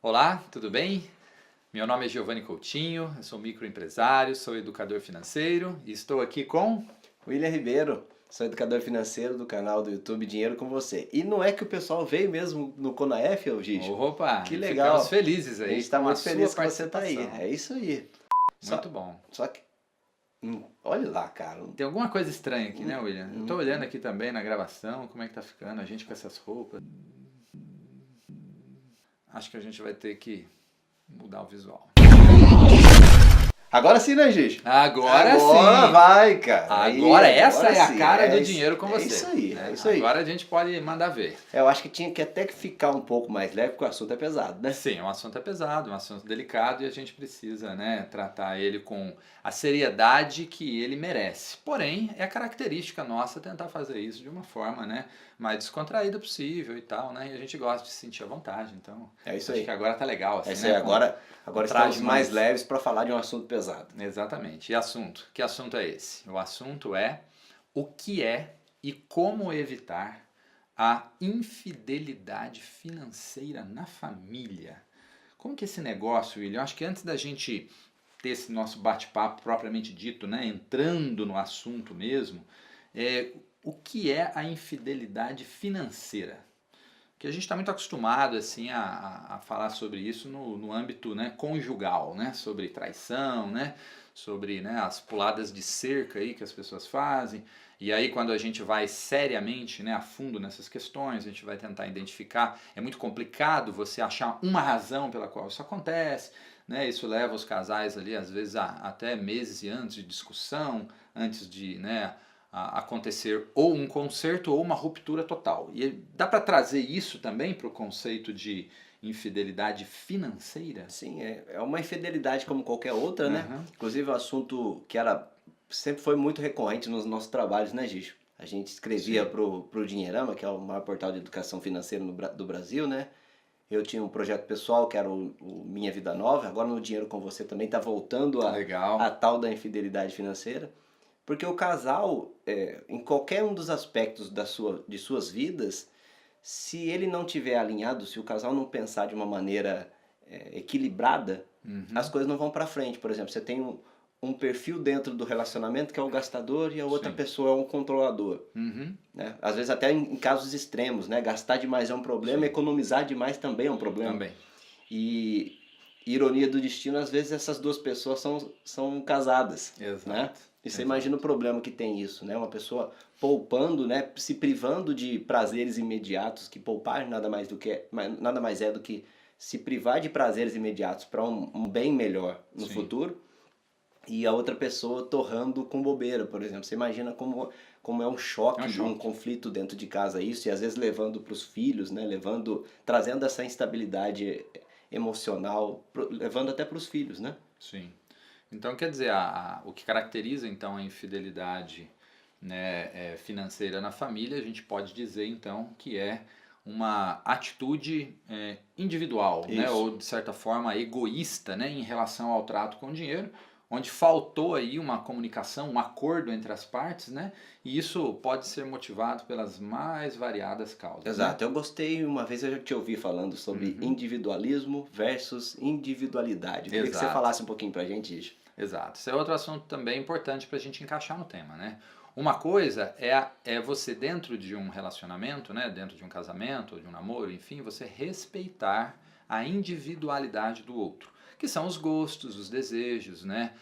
Olá, tudo bem? Meu nome é Giovanni Coutinho, eu sou microempresário, sou educador financeiro e estou aqui com... William Ribeiro, sou educador financeiro do canal do YouTube Dinheiro com Você. E não é que o pessoal veio mesmo no Conaf, ô Gijo? Opa, Que e ficamos legal! felizes A gente aí está com a muito sua feliz que você está aí. participação. É isso aí. Só, Muito bom. só que, olha lá, cara. Tem alguma coisa estranha aqui, né, William? Eu tô Hum, olhando aqui também na gravação, como é que tá ficando, a gente com essas roupas. Acho que a gente vai ter que mudar o visual. Agora sim, né, Gijo? Agora Agora sim! vai, cara. Agora essa agora é a sim. cara do dinheiro com É você. isso aí, Né? é isso aí. Agora a gente pode mandar ver. Eu acho que tinha que até que ficar um pouco mais leve, porque o assunto é pesado, né? Sim, o assunto é pesado, um assunto delicado e a gente precisa, né, tratar ele com a seriedade que ele merece. Porém, é característica nossa tentar fazer isso de uma forma, né, mais descontraída possível e tal, né? E a gente gosta de se sentir à vontade, então É isso acho aí. que agora tá legal, assim, É isso né? aí. com Agora trajes estamos mais leves para falar de um assunto pesado. Exatamente. E assunto? Que assunto é esse? O assunto é o que é e como evitar a infidelidade financeira na família. Como que esse negócio, William? Eu acho que antes da gente ter esse nosso bate-papo propriamente dito, né, entrando no assunto mesmo, o que é a infidelidade financeira? Que a gente está muito acostumado assim a falar sobre isso no âmbito, né, conjugal, né, sobre traição, né, sobre, né, as puladas de cerca aí que as pessoas fazem. E aí quando a gente vai seriamente, né, a fundo nessas questões, a gente vai tentar identificar. É muito complicado você achar uma razão pela qual isso acontece. Né, isso leva os casais ali às vezes até meses e anos de discussão, antes de, né, acontecer ou um conserto ou uma ruptura total. E dá para trazer isso também para o conceito de infidelidade financeira? Sim, é uma infidelidade como qualquer outra, né? Uhum. Inclusive o assunto que sempre foi muito recorrente nos nossos trabalhos, né, Gijo? A gente escrevia Sim. pro Dinheirama, que é o maior portal de educação financeira do Brasil, né? Eu tinha um projeto pessoal que era o Minha Vida Nova, agora no Dinheiro com Você também está voltando a Legal. tal da infidelidade financeira. Porque o casal, em qualquer um dos aspectos de suas vidas, se ele não tiver alinhado, se o casal não pensar de uma maneira equilibrada, as Uhum. coisas não vão para frente. Por exemplo, você tem um perfil dentro do relacionamento que é o gastador e a outra Sim. pessoa é um controlador. Uhum. Né? Às vezes até em casos extremos, né? Gastar demais é um problema, Sim. economizar demais também é um problema. Também. E ironia do destino, às vezes essas duas pessoas são casadas, né? Exato. E você imagina o Exato. problema que tem isso, né? Uma pessoa poupando, né? Se privando de prazeres imediatos, que poupar nada mais é do que se privar de prazeres imediatos para um bem melhor no Sim. futuro, e a outra pessoa torrando com bobeira, por exemplo. Você imagina como é um É um choque, um choque. conflito dentro de casa isso, e às vezes levando para os filhos, né? Trazendo essa instabilidade emocional, levando até para os filhos, né? Sim. Então, quer dizer, o que caracteriza então a infidelidade, né, financeira na família, a gente pode dizer então que é uma atitude individual, né, Isso. ou de certa forma egoísta, né, em relação ao trato com o dinheiro, onde faltou aí uma comunicação, um acordo entre as partes, né, e isso pode ser motivado pelas mais variadas causas, né? Exato. Eu gostei, uma vez eu já te ouvi falando sobre Uhum. individualismo versus individualidade. Eu queria que você Exato. falasse um pouquinho pra gente isso. Exato. Esse é outro assunto também importante para a gente encaixar no tema, né? Uma coisa é você dentro de um relacionamento, né, dentro de um casamento, ou de um namoro, enfim, você respeitar a individualidade do outro, que são os gostos, os desejos, né,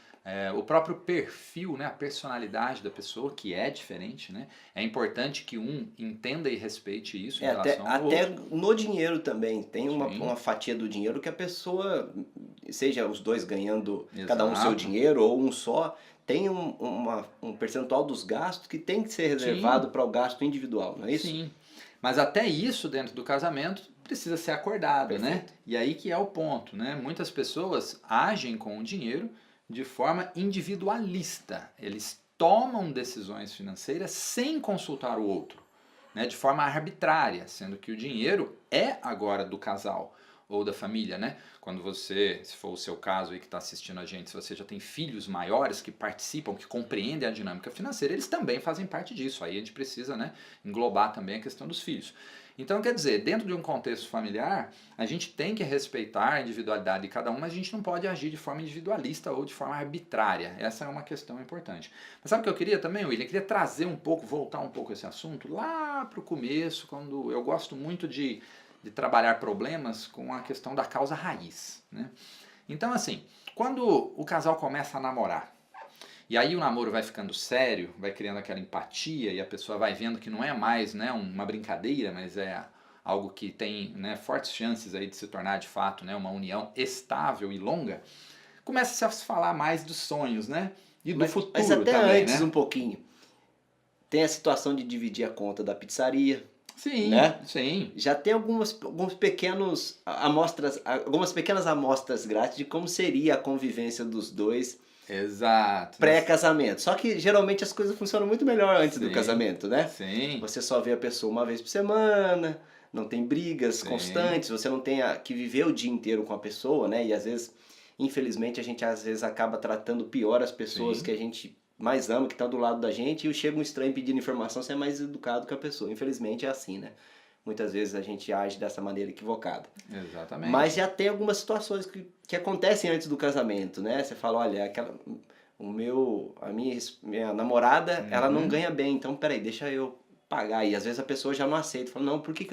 o próprio perfil, né, a personalidade da pessoa, que é diferente, né? É importante que um entenda e respeite isso em Até, relação ao até outro. no dinheiro também. Tem Sim, uma fatia do dinheiro que a pessoa, seja os dois ganhando cada um o seu exato. dinheiro ou um só, tem um percentual dos gastos que tem que ser reservado Sim, para o gasto individual, não é isso? sim, mas até isso dentro do casamento precisa ser acordado, né? Perfeito. E aí que é o ponto, né? Muitas pessoas agem com o dinheiro de forma individualista. Eles tomam decisões financeiras sem consultar o outro, né? De forma arbitrária, sendo que o dinheiro é agora do casal. ou da família, né? Quando você, se for o seu caso aí que está assistindo a gente, se você já tem filhos maiores que participam, que compreendem a dinâmica financeira, eles também fazem parte disso. Aí a gente precisa, né, englobar também a questão dos filhos. Então, quer dizer, dentro de um contexto familiar, a gente tem que respeitar a individualidade de cada um, mas a gente não pode agir de forma individualista ou de forma arbitrária. Essa é uma questão importante. Mas sabe o que eu queria também, William? Eu queria trazer um pouco, voltar um pouco esse assunto lá para o começo, quando eu gosto muito de trabalhar problemas com a questão da causa raiz, né? Então, assim, quando o casal começa a namorar, e aí o namoro vai ficando sério, vai criando aquela empatia e a pessoa vai vendo que não é mais, né, uma brincadeira, mas é algo que tem, né, fortes chances aí de se tornar de fato, né, uma união estável e longa, começa a se falar mais dos sonhos, né? E do futuro mas até também, antes né? um pouquinho. Tem a situação de dividir a conta da pizzaria, Sim, né? sim. Já tem algumas pequenas amostras grátis de como seria a convivência dos dois Exato. pré-casamento. Só que geralmente as coisas funcionam muito melhor antes do Sim, casamento, né? sim, Você só vê a pessoa uma vez por semana, não tem brigas sim. constantes, você não tem que viver o dia inteiro com a pessoa, né? E às vezes, infelizmente, a gente às vezes acaba tratando pior as pessoas Sim. que a gente mais ama, que estão do lado da gente, e chega um estranho pedindo informação, você é mais educado que a pessoa. Infelizmente é assim, né? Muitas vezes a gente age dessa maneira equivocada. Exatamente. Mas já tem algumas situações que acontecem antes do casamento, né? Você fala, olha, a minha namorada, ela não ganha bem, então peraí, deixa eu pagar. E às vezes a pessoa já não aceita, fala, não, por que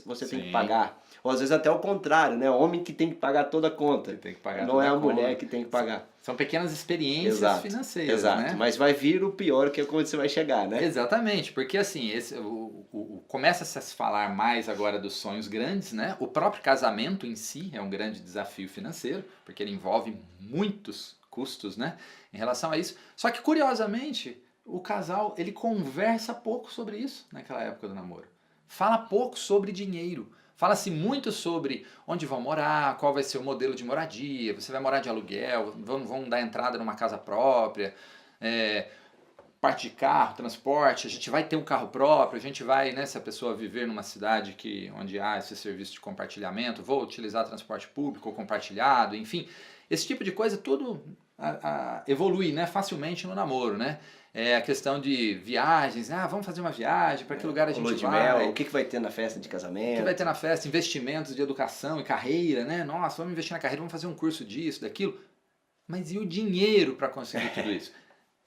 você tem que Sim. pagar? Ou às vezes até o contrário, né? O homem que tem que pagar toda a conta. Que tem que pagar Não toda é a conta. mulher que tem que pagar. São pequenas experiências financeiras, exato. né? Mas vai vir o pior, que é quando você vai chegar, né? Exatamente, porque assim, começa-se a se falar mais agora dos sonhos grandes, né? O próprio casamento em si é um grande desafio financeiro, porque ele envolve muitos custos, né? Em relação a isso. Só que, curiosamente, o casal, ele conversa pouco sobre isso naquela época do namoro. Fala pouco sobre dinheiro. Fala-se muito sobre onde vão morar, qual vai ser o modelo de moradia, você vai morar de aluguel, vão dar entrada numa casa própria, parte de carro, transporte, a gente vai ter um carro próprio, a gente vai, né, se a pessoa viver numa cidade onde há esse serviço de compartilhamento, vou utilizar transporte público ou compartilhado, enfim, esse tipo de coisa tudo evolui, né, facilmente no namoro, né? É a questão de viagens, vamos fazer uma viagem, para que lugar a gente Lua de vai? mel, o que vai ter na festa de casamento? O que vai ter na festa? Investimentos de educação e carreira, né? Nossa, vamos investir na carreira, vamos fazer um curso disso, daquilo. Mas e o dinheiro para conseguir tudo isso?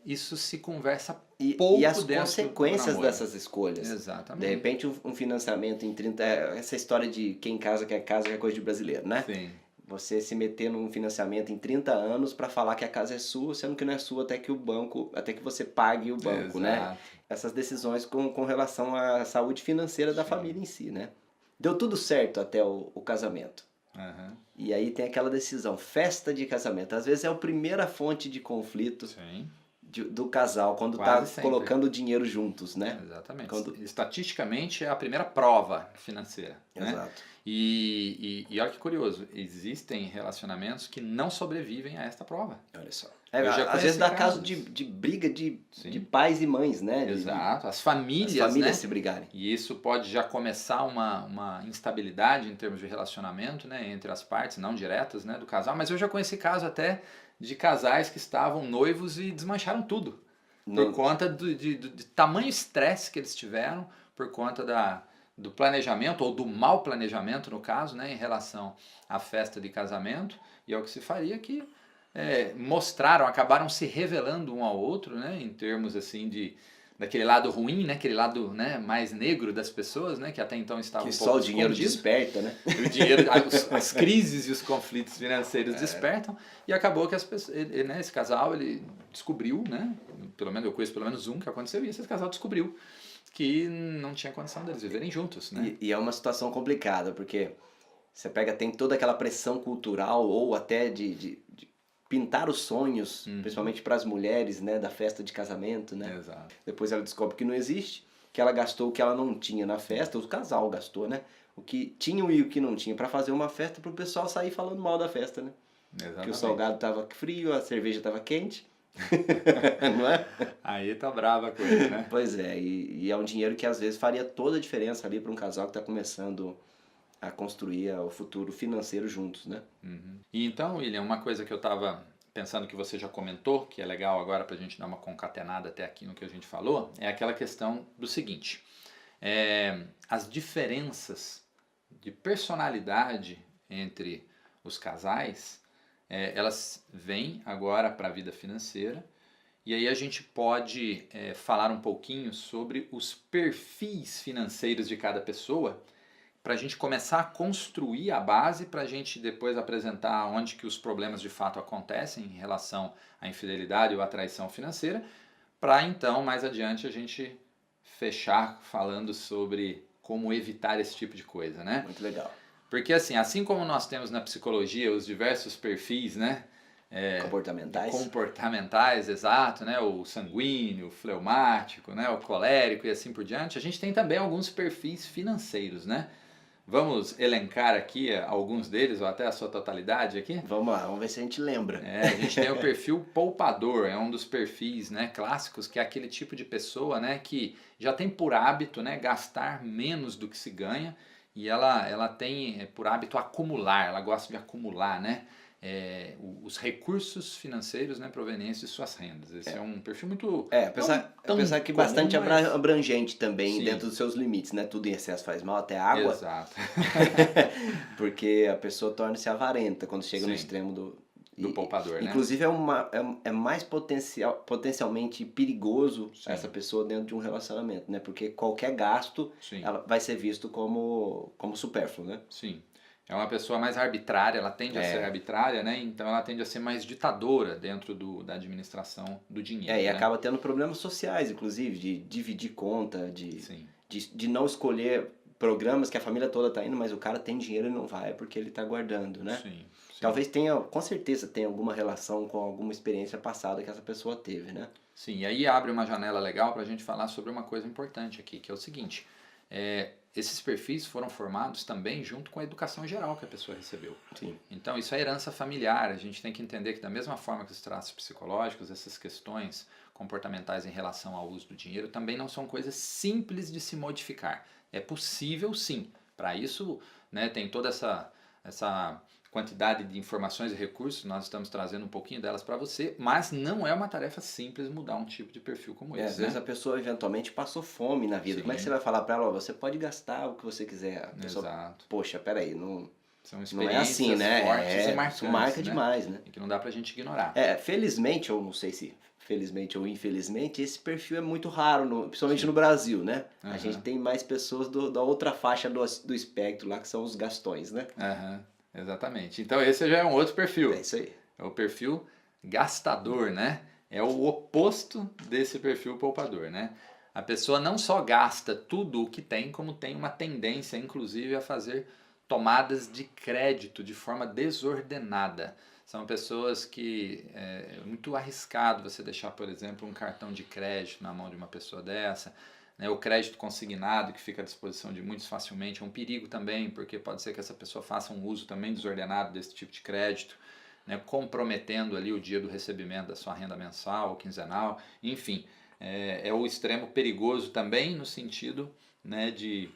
Isso se conversa pouco e as dentro consequências do namoro. dessas escolhas. Exatamente. De repente um financiamento em 30... Essa história de quem casa quer casa é coisa de brasileiro, né? Sim. Você se meter num financiamento em 30 anos para falar que a casa é sua, sendo que não é sua até que você pague o banco, né? Essas decisões com relação à saúde financeira da família em si, né? Deu tudo certo até o casamento. Uhum. E aí tem aquela decisão, festa de casamento. Às vezes é a primeira fonte de conflito do casal, quando está colocando dinheiro juntos, né? Exatamente. Estatisticamente é a primeira prova financeira. Exato. Né? E olha que curioso, existem relacionamentos que não sobrevivem a esta prova. Olha só. Às vezes dá caso de briga de pais e mães, né? Exato. As famílias, né? se brigarem. E isso pode já começar uma instabilidade em termos de relacionamento, né? Entre as partes, não diretas, né? Do casal. Mas eu já conheci caso até de casais que estavam noivos e desmancharam tudo. Por conta de tamanho estresse que eles tiveram, por conta do planejamento, ou do mau planejamento, no caso, né, em relação à festa de casamento, e ao que se faria que acabaram se revelando um ao outro, né, em termos assim daquele lado ruim, né, aquele lado, né, mais negro das pessoas, né, que até então estavam que só o dinheiro desperta, né? O dinheiro, as crises e os conflitos financeiros despertam, e acabou que esse casal ele descobriu, né, eu conheço pelo menos um que aconteceu, e esse casal descobriu que não tinha condição deles viverem juntos, né? E é uma situação complicada, porque você tem toda aquela pressão cultural, ou até de pintar os sonhos, principalmente para as mulheres, né, da festa de casamento, né? Exato. Depois ela descobre que não existe, que ela gastou o que ela não tinha na festa, o casal gastou, né? O que tinha e o que não tinha, para fazer uma festa para o pessoal sair falando mal da festa, né? Exatamente. Porque o salgado estava frio, a cerveja estava quente. Não é? Aí tá brava a coisa, né? Pois é, e é um dinheiro que às vezes faria toda a diferença ali para um casal que está começando a construir o futuro financeiro juntos, né? Uhum. E então, William, uma coisa que eu estava pensando que você já comentou, que é legal agora para a gente dar uma concatenada até aqui no que a gente falou, é aquela questão do seguinte: as diferenças de personalidade entre os casais, elas vêm agora para a vida financeira, e aí a gente pode falar um pouquinho sobre os perfis financeiros de cada pessoa, para a gente começar a construir a base, para a gente depois apresentar onde que os problemas de fato acontecem em relação à infidelidade ou à traição financeira, para então mais adiante a gente fechar falando sobre como evitar esse tipo de coisa, né? Muito legal. Porque assim como nós temos na psicologia os diversos perfis, né? Comportamentais, exato, né? O sanguíneo, o fleumático, né? O colérico e assim por diante, a gente tem também alguns perfis financeiros, né? Vamos elencar aqui alguns deles, ou até a sua totalidade aqui? Vamos lá, vamos ver se a gente lembra. A gente tem o perfil poupador, é um dos perfis, né, clássicos, que é aquele tipo de pessoa, né, que já tem por hábito, né, gastar menos do que se ganha, e ela tem por hábito acumular, ela gosta de acumular, né, os recursos financeiros, né, provenientes de suas rendas. Esse é um perfil muito... apesar que comum, bastante mas... abrangente também, Sim. dentro dos seus limites, né? Tudo em excesso faz mal, até água. Exato. Porque a pessoa torna-se avarenta quando chega no Sim. extremo do poupador, né? Inclusive é mais potencialmente perigoso Sim. essa pessoa dentro de um relacionamento, né? Porque qualquer gasto ela vai ser visto como supérfluo, né? Sim. É uma pessoa mais arbitrária, ela tende a ser arbitrária, né? Então ela tende a ser mais ditadora dentro da administração do dinheiro. E né? acaba tendo problemas sociais, inclusive, de dividir conta, de não escolher programas que a família toda tá indo, mas o cara tem dinheiro e não vai porque ele tá guardando, né? Sim. Talvez tenha, com certeza tenha alguma relação com alguma experiência passada que essa pessoa teve, né? Sim, e aí abre uma janela legal para a gente falar sobre uma coisa importante aqui, que é o seguinte: esses perfis foram formados também junto com a educação geral que a pessoa recebeu. Sim. Então isso é herança familiar, a gente tem que entender que da mesma forma que os traços psicológicos, essas questões comportamentais em relação ao uso do dinheiro também não são coisas simples de se modificar. É possível sim, para isso, né, tem toda essa quantidade de informações e recursos, nós estamos trazendo um pouquinho delas para você, mas não é uma tarefa simples mudar um tipo de perfil como esse. Às vezes a pessoa eventualmente passou fome na vida. Sim. Como é que você vai falar para ela, você pode gastar o que você quiser? A pessoa, Exato. Poxa, peraí, não é experiências assim, né? fortes e marcantes, isso marca né? demais, né? E que não dá pra gente ignorar. Felizmente, ou não sei se felizmente ou infelizmente, esse perfil é muito raro, principalmente no Brasil, né? A gente tem mais pessoas da outra faixa do espectro lá, que são os gastões, né? Exatamente. Então esse já é um outro perfil. É isso aí. É o perfil gastador, né? É o oposto desse perfil poupador, né? A pessoa não só gasta tudo o que tem, como tem uma tendência, inclusive, a fazer tomadas de crédito de forma desordenada. São pessoas que é muito arriscado você deixar, por exemplo, um cartão de crédito na mão de uma pessoa dessa. O crédito consignado, que fica à disposição de muitos facilmente, é um perigo também, porque pode ser que essa pessoa faça um uso também desordenado desse tipo de crédito, né, comprometendo ali o dia do recebimento da sua renda mensal ou quinzenal. Enfim, é o extremo perigoso também no sentido, né, de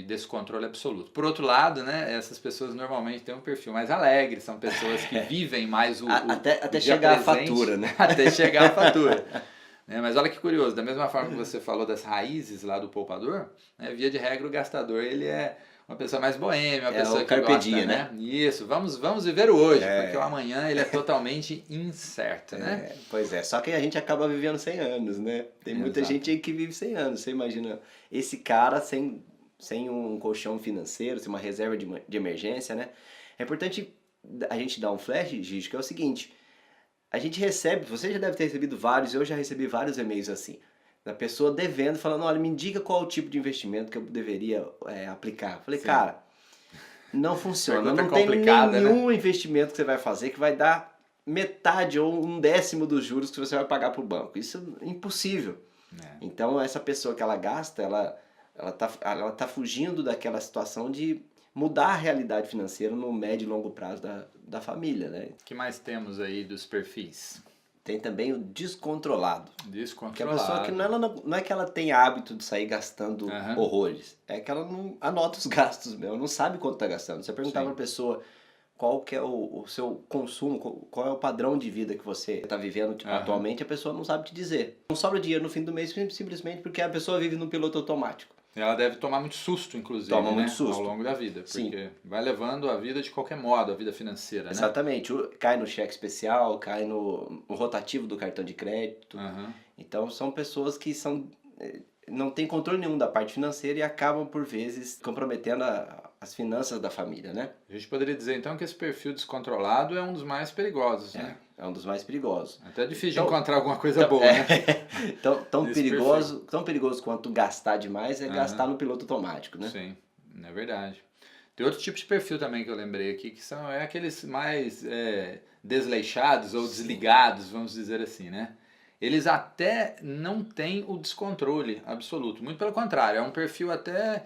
descontrole absoluto. Por outro lado, né, essas pessoas normalmente têm um perfil mais alegre, são pessoas que vivem mais até chegar presente, a fatura, né? Até chegar a fatura. Mas olha que curioso, da mesma forma que você falou das raízes lá do poupador, né, via de regra o gastador ele é uma pessoa mais boêmia, uma pessoa que gosta, dia, né? Isso, vamos viver o hoje, porque o amanhã ele é totalmente incerto, né? Pois é, só que a gente acaba vivendo 100 anos, né? Tem muita gente aí que vive 100 anos, você imagina esse cara sem um colchão financeiro, sem uma reserva de emergência, né? É importante a gente dar um flash, Gigi, que é o seguinte: a gente recebe, você já deve ter recebido vários, eu já recebi vários e-mails assim, da pessoa devendo, falando, olha, me indica qual o tipo de investimento que eu deveria aplicar. Falei, cara, não funciona, não tem nenhum investimento que você vai fazer que vai dar metade ou 1/10 dos juros que você vai pagar para o banco. Isso é impossível. Então, essa pessoa que ela gasta, ela tá fugindo daquela situação de mudar a realidade financeira no médio e longo prazo da família, né? O que mais temos aí dos perfis? Tem também o descontrolado. Que a Descontrolado. pessoa que não é que ela tem hábito de sair gastando Aham. horrores. É que ela não anota os gastos mesmo, não sabe quanto está gastando. Você perguntar Sim. para a pessoa qual que é o seu consumo, qual é o padrão de vida que você está vivendo Aham. atualmente, a pessoa não sabe te dizer. Não sobra dinheiro no fim do mês simplesmente porque a pessoa vive no piloto automático. Ela deve tomar muito susto, inclusive, Toma né? muito susto. Ao longo da vida. Sim. Porque vai levando a vida de qualquer modo, a vida financeira, né? Exatamente. Cai no cheque especial, cai no rotativo do cartão de crédito. Aham. Então são pessoas que não têm controle nenhum da parte financeira e acabam, por vezes, comprometendo as finanças da família, né? A gente poderia dizer, então, que esse perfil descontrolado é um dos mais perigosos, né? É um dos mais perigosos. Até é difícil Então- de encontrar alguma coisa boa, né? Tão Esse perigoso quanto gastar demais é Aham. gastar no piloto automático, né? Sim, é verdade. Tem outro tipo de perfil também que eu lembrei aqui, que são aqueles mais desleixados ou desligados, vamos dizer assim, né? Eles até não têm o descontrole absoluto, muito pelo contrário, é um perfil até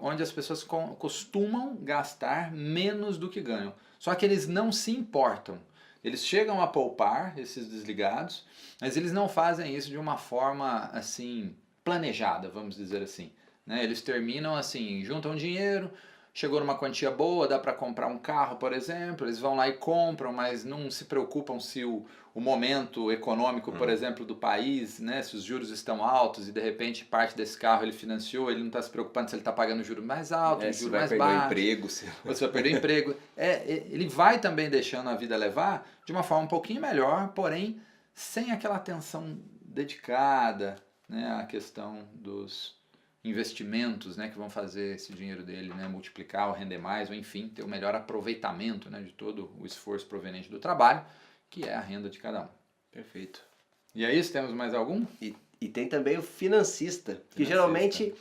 onde as pessoas costumam gastar menos do que ganham. Só que eles não se importam. Eles chegam a poupar, esses desligados, mas eles não fazem isso de uma forma assim planejada, vamos dizer assim, né? Eles terminam assim, juntam dinheiro, chegou numa quantia boa, dá para comprar um carro, por exemplo, eles vão lá e compram, mas não se preocupam se o momento econômico, por exemplo, do país, né, se os juros estão altos e de repente parte desse carro ele financiou, ele não está se preocupando se ele está pagando juros mais altos, Se juros vai mais perder o baixos, emprego. ou se vai perder o emprego. Ele vai também deixando a vida levar de uma forma um pouquinho melhor, porém sem aquela atenção dedicada, né, à questão dos investimentos, né, que vão fazer esse dinheiro dele, né, multiplicar ou render mais, ou enfim, ter o melhor aproveitamento, né, de todo o esforço proveniente do trabalho, que é a renda de cada um. Perfeito. E é isso? Temos mais algum? E tem também o financista, que Financista. geralmente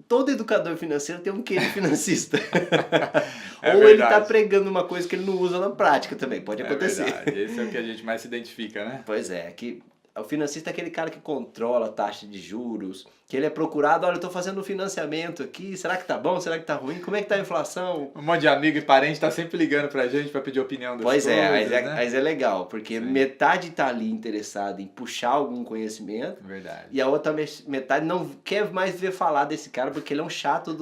todo educador financeiro tem um quê de financista. É Ou ele está verdade. pregando uma coisa que ele não usa na prática também, pode É acontecer. verdade, esse é o que a gente mais se identifica, né? Pois é, que o financista é aquele cara que controla a taxa de juros, que ele é procurado, olha, eu estou fazendo um financiamento aqui, será que tá bom, será que tá ruim, como é que tá a inflação? Um monte de amigo e parente tá sempre ligando pra gente pra pedir opinião das Pois coisas, né? mas é legal, porque Sim. metade tá ali interessada em puxar algum conhecimento, Verdade. e a outra metade não quer mais ver falar desse cara porque ele é um chato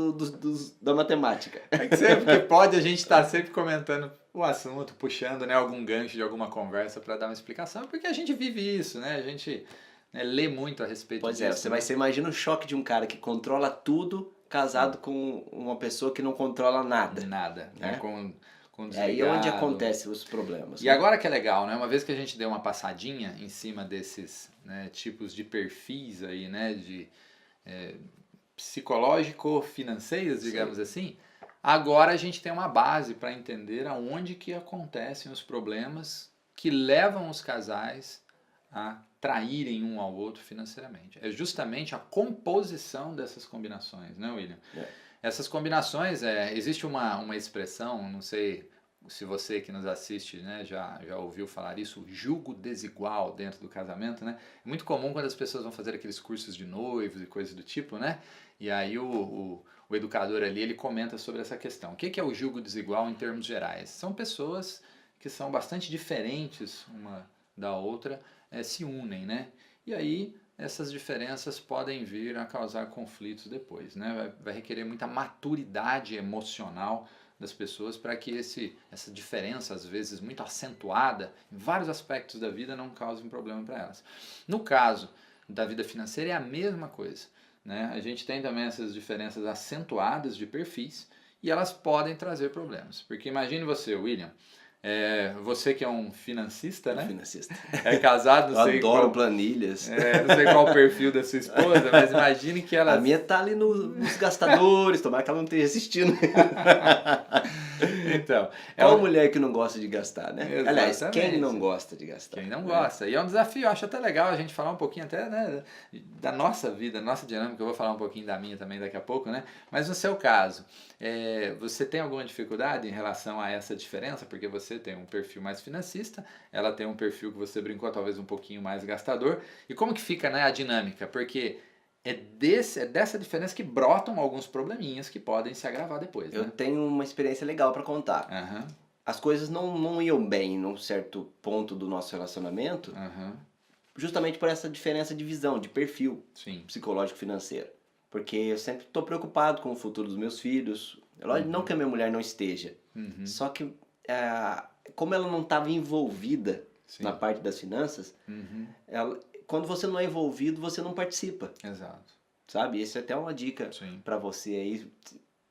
da matemática. É que sempre que pode a gente tá sempre comentando o assunto, puxando, né, algum gancho de alguma conversa para dar uma explicação, porque a gente vive isso, né? A gente, né, lê muito a respeito Pois disso. você imagina o choque de um cara que controla tudo casado com uma pessoa que não controla nada. Nada, né? Né? Com É aí onde desligado. acontecem os problemas. E agora que é legal, né? Uma vez que a gente deu uma passadinha em cima desses, né, tipos de perfis aí, né, de psicológico-financeiros, digamos assim, agora a gente tem uma base para entender aonde que acontecem os problemas que levam os casais a traírem um ao outro financeiramente. É justamente a composição dessas combinações, né, William? É. Essas combinações, existe uma expressão, não sei se você que nos assiste, né, já ouviu falar isso, julgo desigual dentro do casamento, né? É muito comum quando as pessoas vão fazer aqueles cursos de noivos e coisas do tipo, né? E aí o educador ali, ele comenta sobre essa questão. O que é o julgo desigual em termos gerais? São pessoas que são bastante diferentes uma da outra, se unem, né? E aí essas diferenças podem vir a causar conflitos depois, né? Vai requerer muita maturidade emocional das pessoas para que essa diferença, às vezes muito acentuada, em vários aspectos da vida, não cause um problema para elas. No caso da vida financeira é a mesma coisa, né? A gente tem também essas diferenças acentuadas de perfis e elas podem trazer problemas. Porque imagine você, William, você que é um financista, né? Financista. É casado, não sei Adoro qual, planilhas. não sei qual o perfil da sua esposa, mas imagine que ela... A minha tá ali nos gastadores, tomara que ela não esteja assistindo. Então, Qual mulher que não gosta de gastar, né? Exatamente. Aliás, quem não gosta de gastar? Quem não né? gosta. E é um desafio, eu acho até legal a gente falar um pouquinho até, né, da nossa vida, da nossa dinâmica. Eu vou falar um pouquinho da minha também daqui a pouco, né? Mas no seu caso, você tem alguma dificuldade em relação a essa diferença? Porque você tem um perfil mais financista, ela tem um perfil que você brincou talvez um pouquinho mais gastador. E como que fica, né, a dinâmica? Porque é dessa diferença que brotam alguns probleminhas que podem se agravar depois, Eu né? tenho uma experiência legal para contar. Aham. as coisas não iam bem num certo ponto do nosso relacionamento, Aham. justamente por essa diferença de visão, de perfil Sim. psicológico financeiro. Porque eu sempre estou preocupado com o futuro dos meus filhos. É lógico, não Uhum. que a minha mulher não esteja, Uhum. só que como ela não estava envolvida na Sim. parte das finanças, Uhum. quando você não é envolvido, você não participa, Exato. sabe? Isso é até uma dica Sim. para você aí,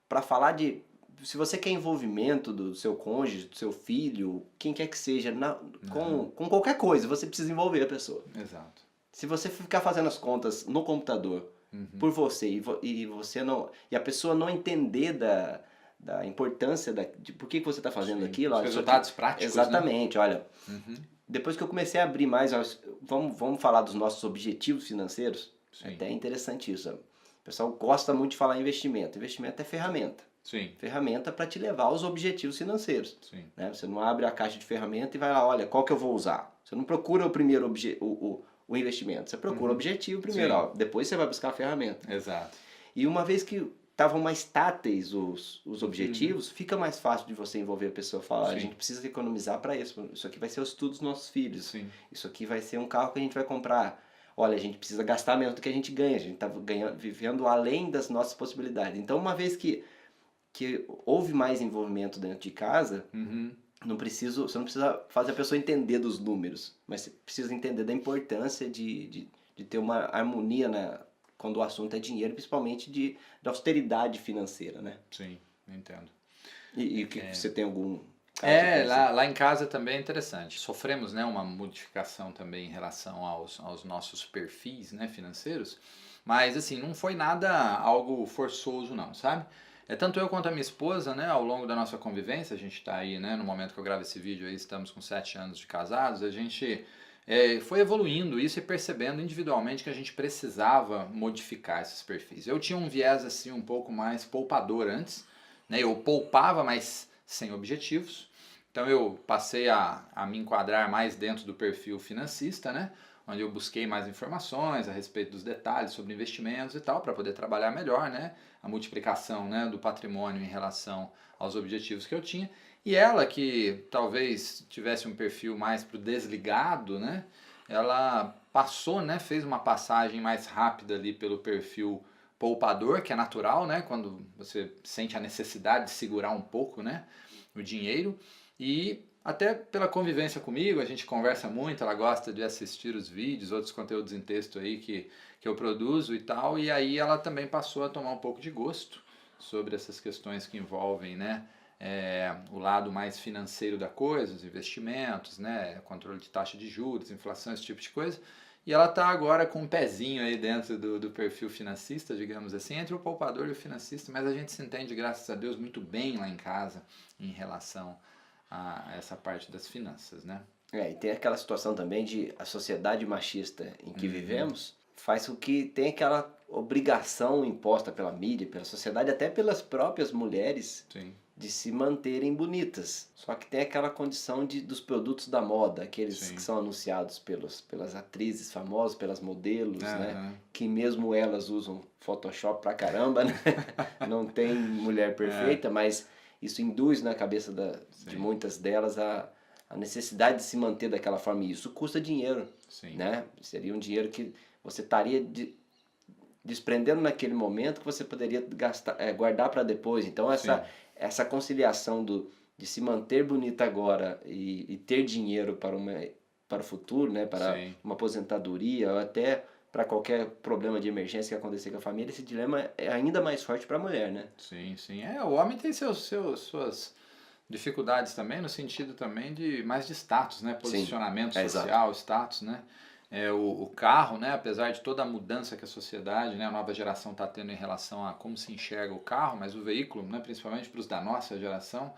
para falar de... Se você quer envolvimento do seu cônjuge, do seu filho, quem quer que seja, Aham. com qualquer coisa, você precisa envolver a pessoa. Exato. Se você ficar fazendo as contas no computador Uhum. por você e você não, e a pessoa não entender da importância de por que você está fazendo Sim. aquilo, Os ó, isso aqui, resultados práticos, né? exatamente, olha, Uhum. depois que eu comecei a abrir mais, ó, vamos falar dos nossos objetivos financeiros, é Sim. até interessante isso. O pessoal gosta muito de falar em investimento. Investimento é ferramenta. Sim. Ferramenta para te levar aos objetivos financeiros. Sim. Né? Você não abre a caixa de ferramenta e vai lá, olha, qual que eu vou usar? Você não procura o primeiro o investimento, você procura o Uhum. objetivo primeiro, Sim. ó, depois você vai buscar a ferramenta. Exato. E uma vez que estavam mais táteis os Uhum. objetivos, fica mais fácil de você envolver a pessoa e falar, a Sim. gente precisa economizar para isso, isso aqui vai ser o estudo dos nossos filhos, Sim. isso aqui vai ser um carro que a gente vai comprar, olha, a gente precisa gastar menos do que a gente ganha, a gente está vivendo além das nossas possibilidades. Então, uma vez que houve mais envolvimento dentro de casa, Uhum. você não precisa fazer a pessoa entender dos números, mas você precisa entender da importância de ter uma harmonia, né, quando o assunto é dinheiro, principalmente de austeridade financeira, né? Sim. Entendo. E o que você tem algum caso que É, quer dizer? lá em casa também é interessante. Sofremos, né, uma modificação também em relação aos nossos perfis, né, financeiros, mas assim, não foi nada algo forçoso não, sabe? É tanto eu quanto a minha esposa, né, ao longo da nossa convivência, a gente está aí, né, no momento que eu gravo esse vídeo aí, estamos com 7 anos de casados, a gente foi evoluindo isso e percebendo individualmente que a gente precisava modificar esses perfis. Eu tinha um viés assim um pouco mais poupador antes, né, eu poupava, mas sem objetivos. Então eu passei a me enquadrar mais dentro do perfil financista, né? Onde eu busquei mais informações a respeito dos detalhes sobre investimentos e tal, para poder trabalhar melhor, né? A multiplicação, né, do patrimônio em relação aos objetivos que eu tinha. E ela, que talvez tivesse um perfil mais para o desligado, né? Ela passou, né? Fez uma passagem mais rápida ali pelo perfil poupador, que é natural, né? Quando você sente a necessidade de segurar um pouco, né? O dinheiro. E até pela convivência comigo, a gente conversa muito, ela gosta de assistir os vídeos, outros conteúdos em texto aí que eu produzo e tal, e aí ela também passou a tomar um pouco de gosto sobre essas questões que envolvem, né, o lado mais financeiro da coisa, os investimentos, né, controle de taxa de juros, inflação, esse tipo de coisa. E ela está agora com um pezinho aí dentro do perfil financista, digamos assim, entre o poupador e o financista, mas a gente se entende, graças a Deus, muito bem lá em casa em relação a essa parte das finanças, né? E tem aquela situação também de a sociedade machista em que Uhum. vivemos faz com que tenha aquela obrigação imposta pela mídia, pela sociedade, até pelas próprias mulheres, Sim, de se manterem bonitas. Só que tem aquela condição dos produtos da moda, aqueles que sim. são anunciados pelas atrizes famosas, pelas modelos, né? Aham. Que mesmo elas usam Photoshop pra caramba, né? Não tem mulher É, perfeita, mas isso induz na cabeça de sim, muitas delas a necessidade de se manter daquela forma. E isso custa dinheiro, sim, né? Seria um dinheiro que você estaria desprendendo naquele momento que você poderia gastar, guardar para depois. Então sim, essa conciliação de se manter bonita agora e ter dinheiro para o futuro, né, para sim, uma aposentadoria ou até para qualquer problema de emergência que acontecer com a família, esse dilema é ainda mais forte para a mulher, né? sim, sim. O homem tem suas dificuldades também, no sentido também de mais de status, né? Sim, Posicionamento exato. social, status, né? O carro, né? Apesar de toda a mudança que a sociedade, né? A nova geração está tendo em relação a como se enxerga o carro, mas o veículo, né? Principalmente para os da nossa geração,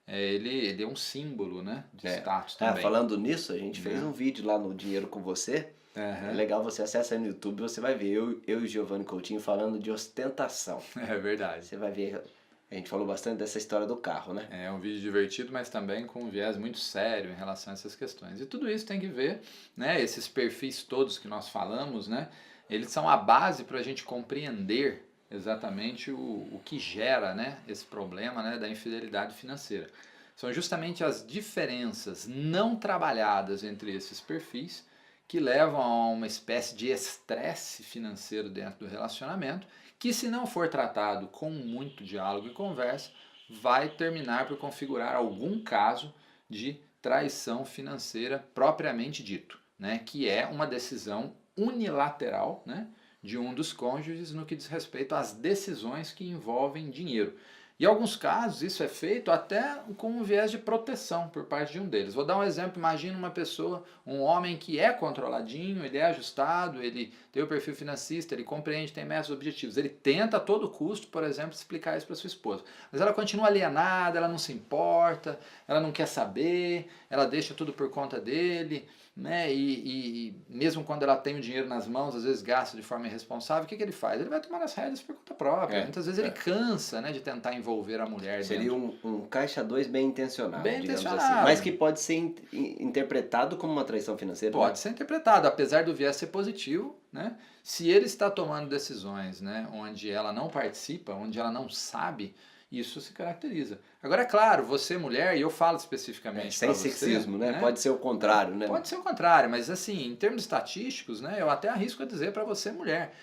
ele é um símbolo, né? De status também, Falando nisso, a gente fez né? um vídeo lá no Dinheiro com Você. É Aham. legal você acessar no YouTube, você vai ver eu e o Giovanni Coutinho falando de ostentação. É verdade. Você vai ver, a gente falou bastante dessa história do carro, né? É um vídeo divertido, mas também com um viés muito sério em relação a essas questões. E tudo isso tem que ver, né? Esses perfis todos que nós falamos, né? Eles são a base para a gente compreender exatamente o que gera, né? Esse problema, né? Da infidelidade financeira. São justamente as diferenças não trabalhadas entre esses perfis que levam a uma espécie de estresse financeiro dentro do relacionamento, que se não for tratado com muito diálogo e conversa, vai terminar por configurar algum caso de traição financeira propriamente dito, né? Que é uma decisão unilateral, né, de um dos cônjuges no que diz respeito às decisões que envolvem dinheiro. Em alguns casos, isso é feito até com um viés de proteção por parte de um deles. Vou dar um exemplo, imagina uma pessoa, um homem que é controladinho, ele é ajustado, ele tem o perfil financista, ele compreende, tem metas objetivos. Ele tenta a todo custo, por exemplo, explicar isso para sua esposa. Mas ela continua alienada, ela não se importa, ela não quer saber, ela deixa tudo por conta dele, né? E mesmo quando ela tem o dinheiro nas mãos, às vezes gasta de forma irresponsável, o que ele faz? Ele vai tomar as rédeas por conta própria. Muitas vezes ele cansa, né, de tentar envolver a mulher Seria dentro. um caixa 2 bem intencionado, Bem digamos intencionado. assim. Mas que pode ser interpretado como uma traição financeira. Pode ser interpretado, apesar do viés ser positivo, né? Se ele está tomando decisões, né, onde ela não participa, onde ela não sabe, isso se caracteriza. Agora, é claro, você mulher, e eu falo especificamente sem para você, sexismo, né? Pode ser o contrário, né? Pode ser o contrário, mas assim, em termos estatísticos, né, eu até arrisco a dizer para você mulher,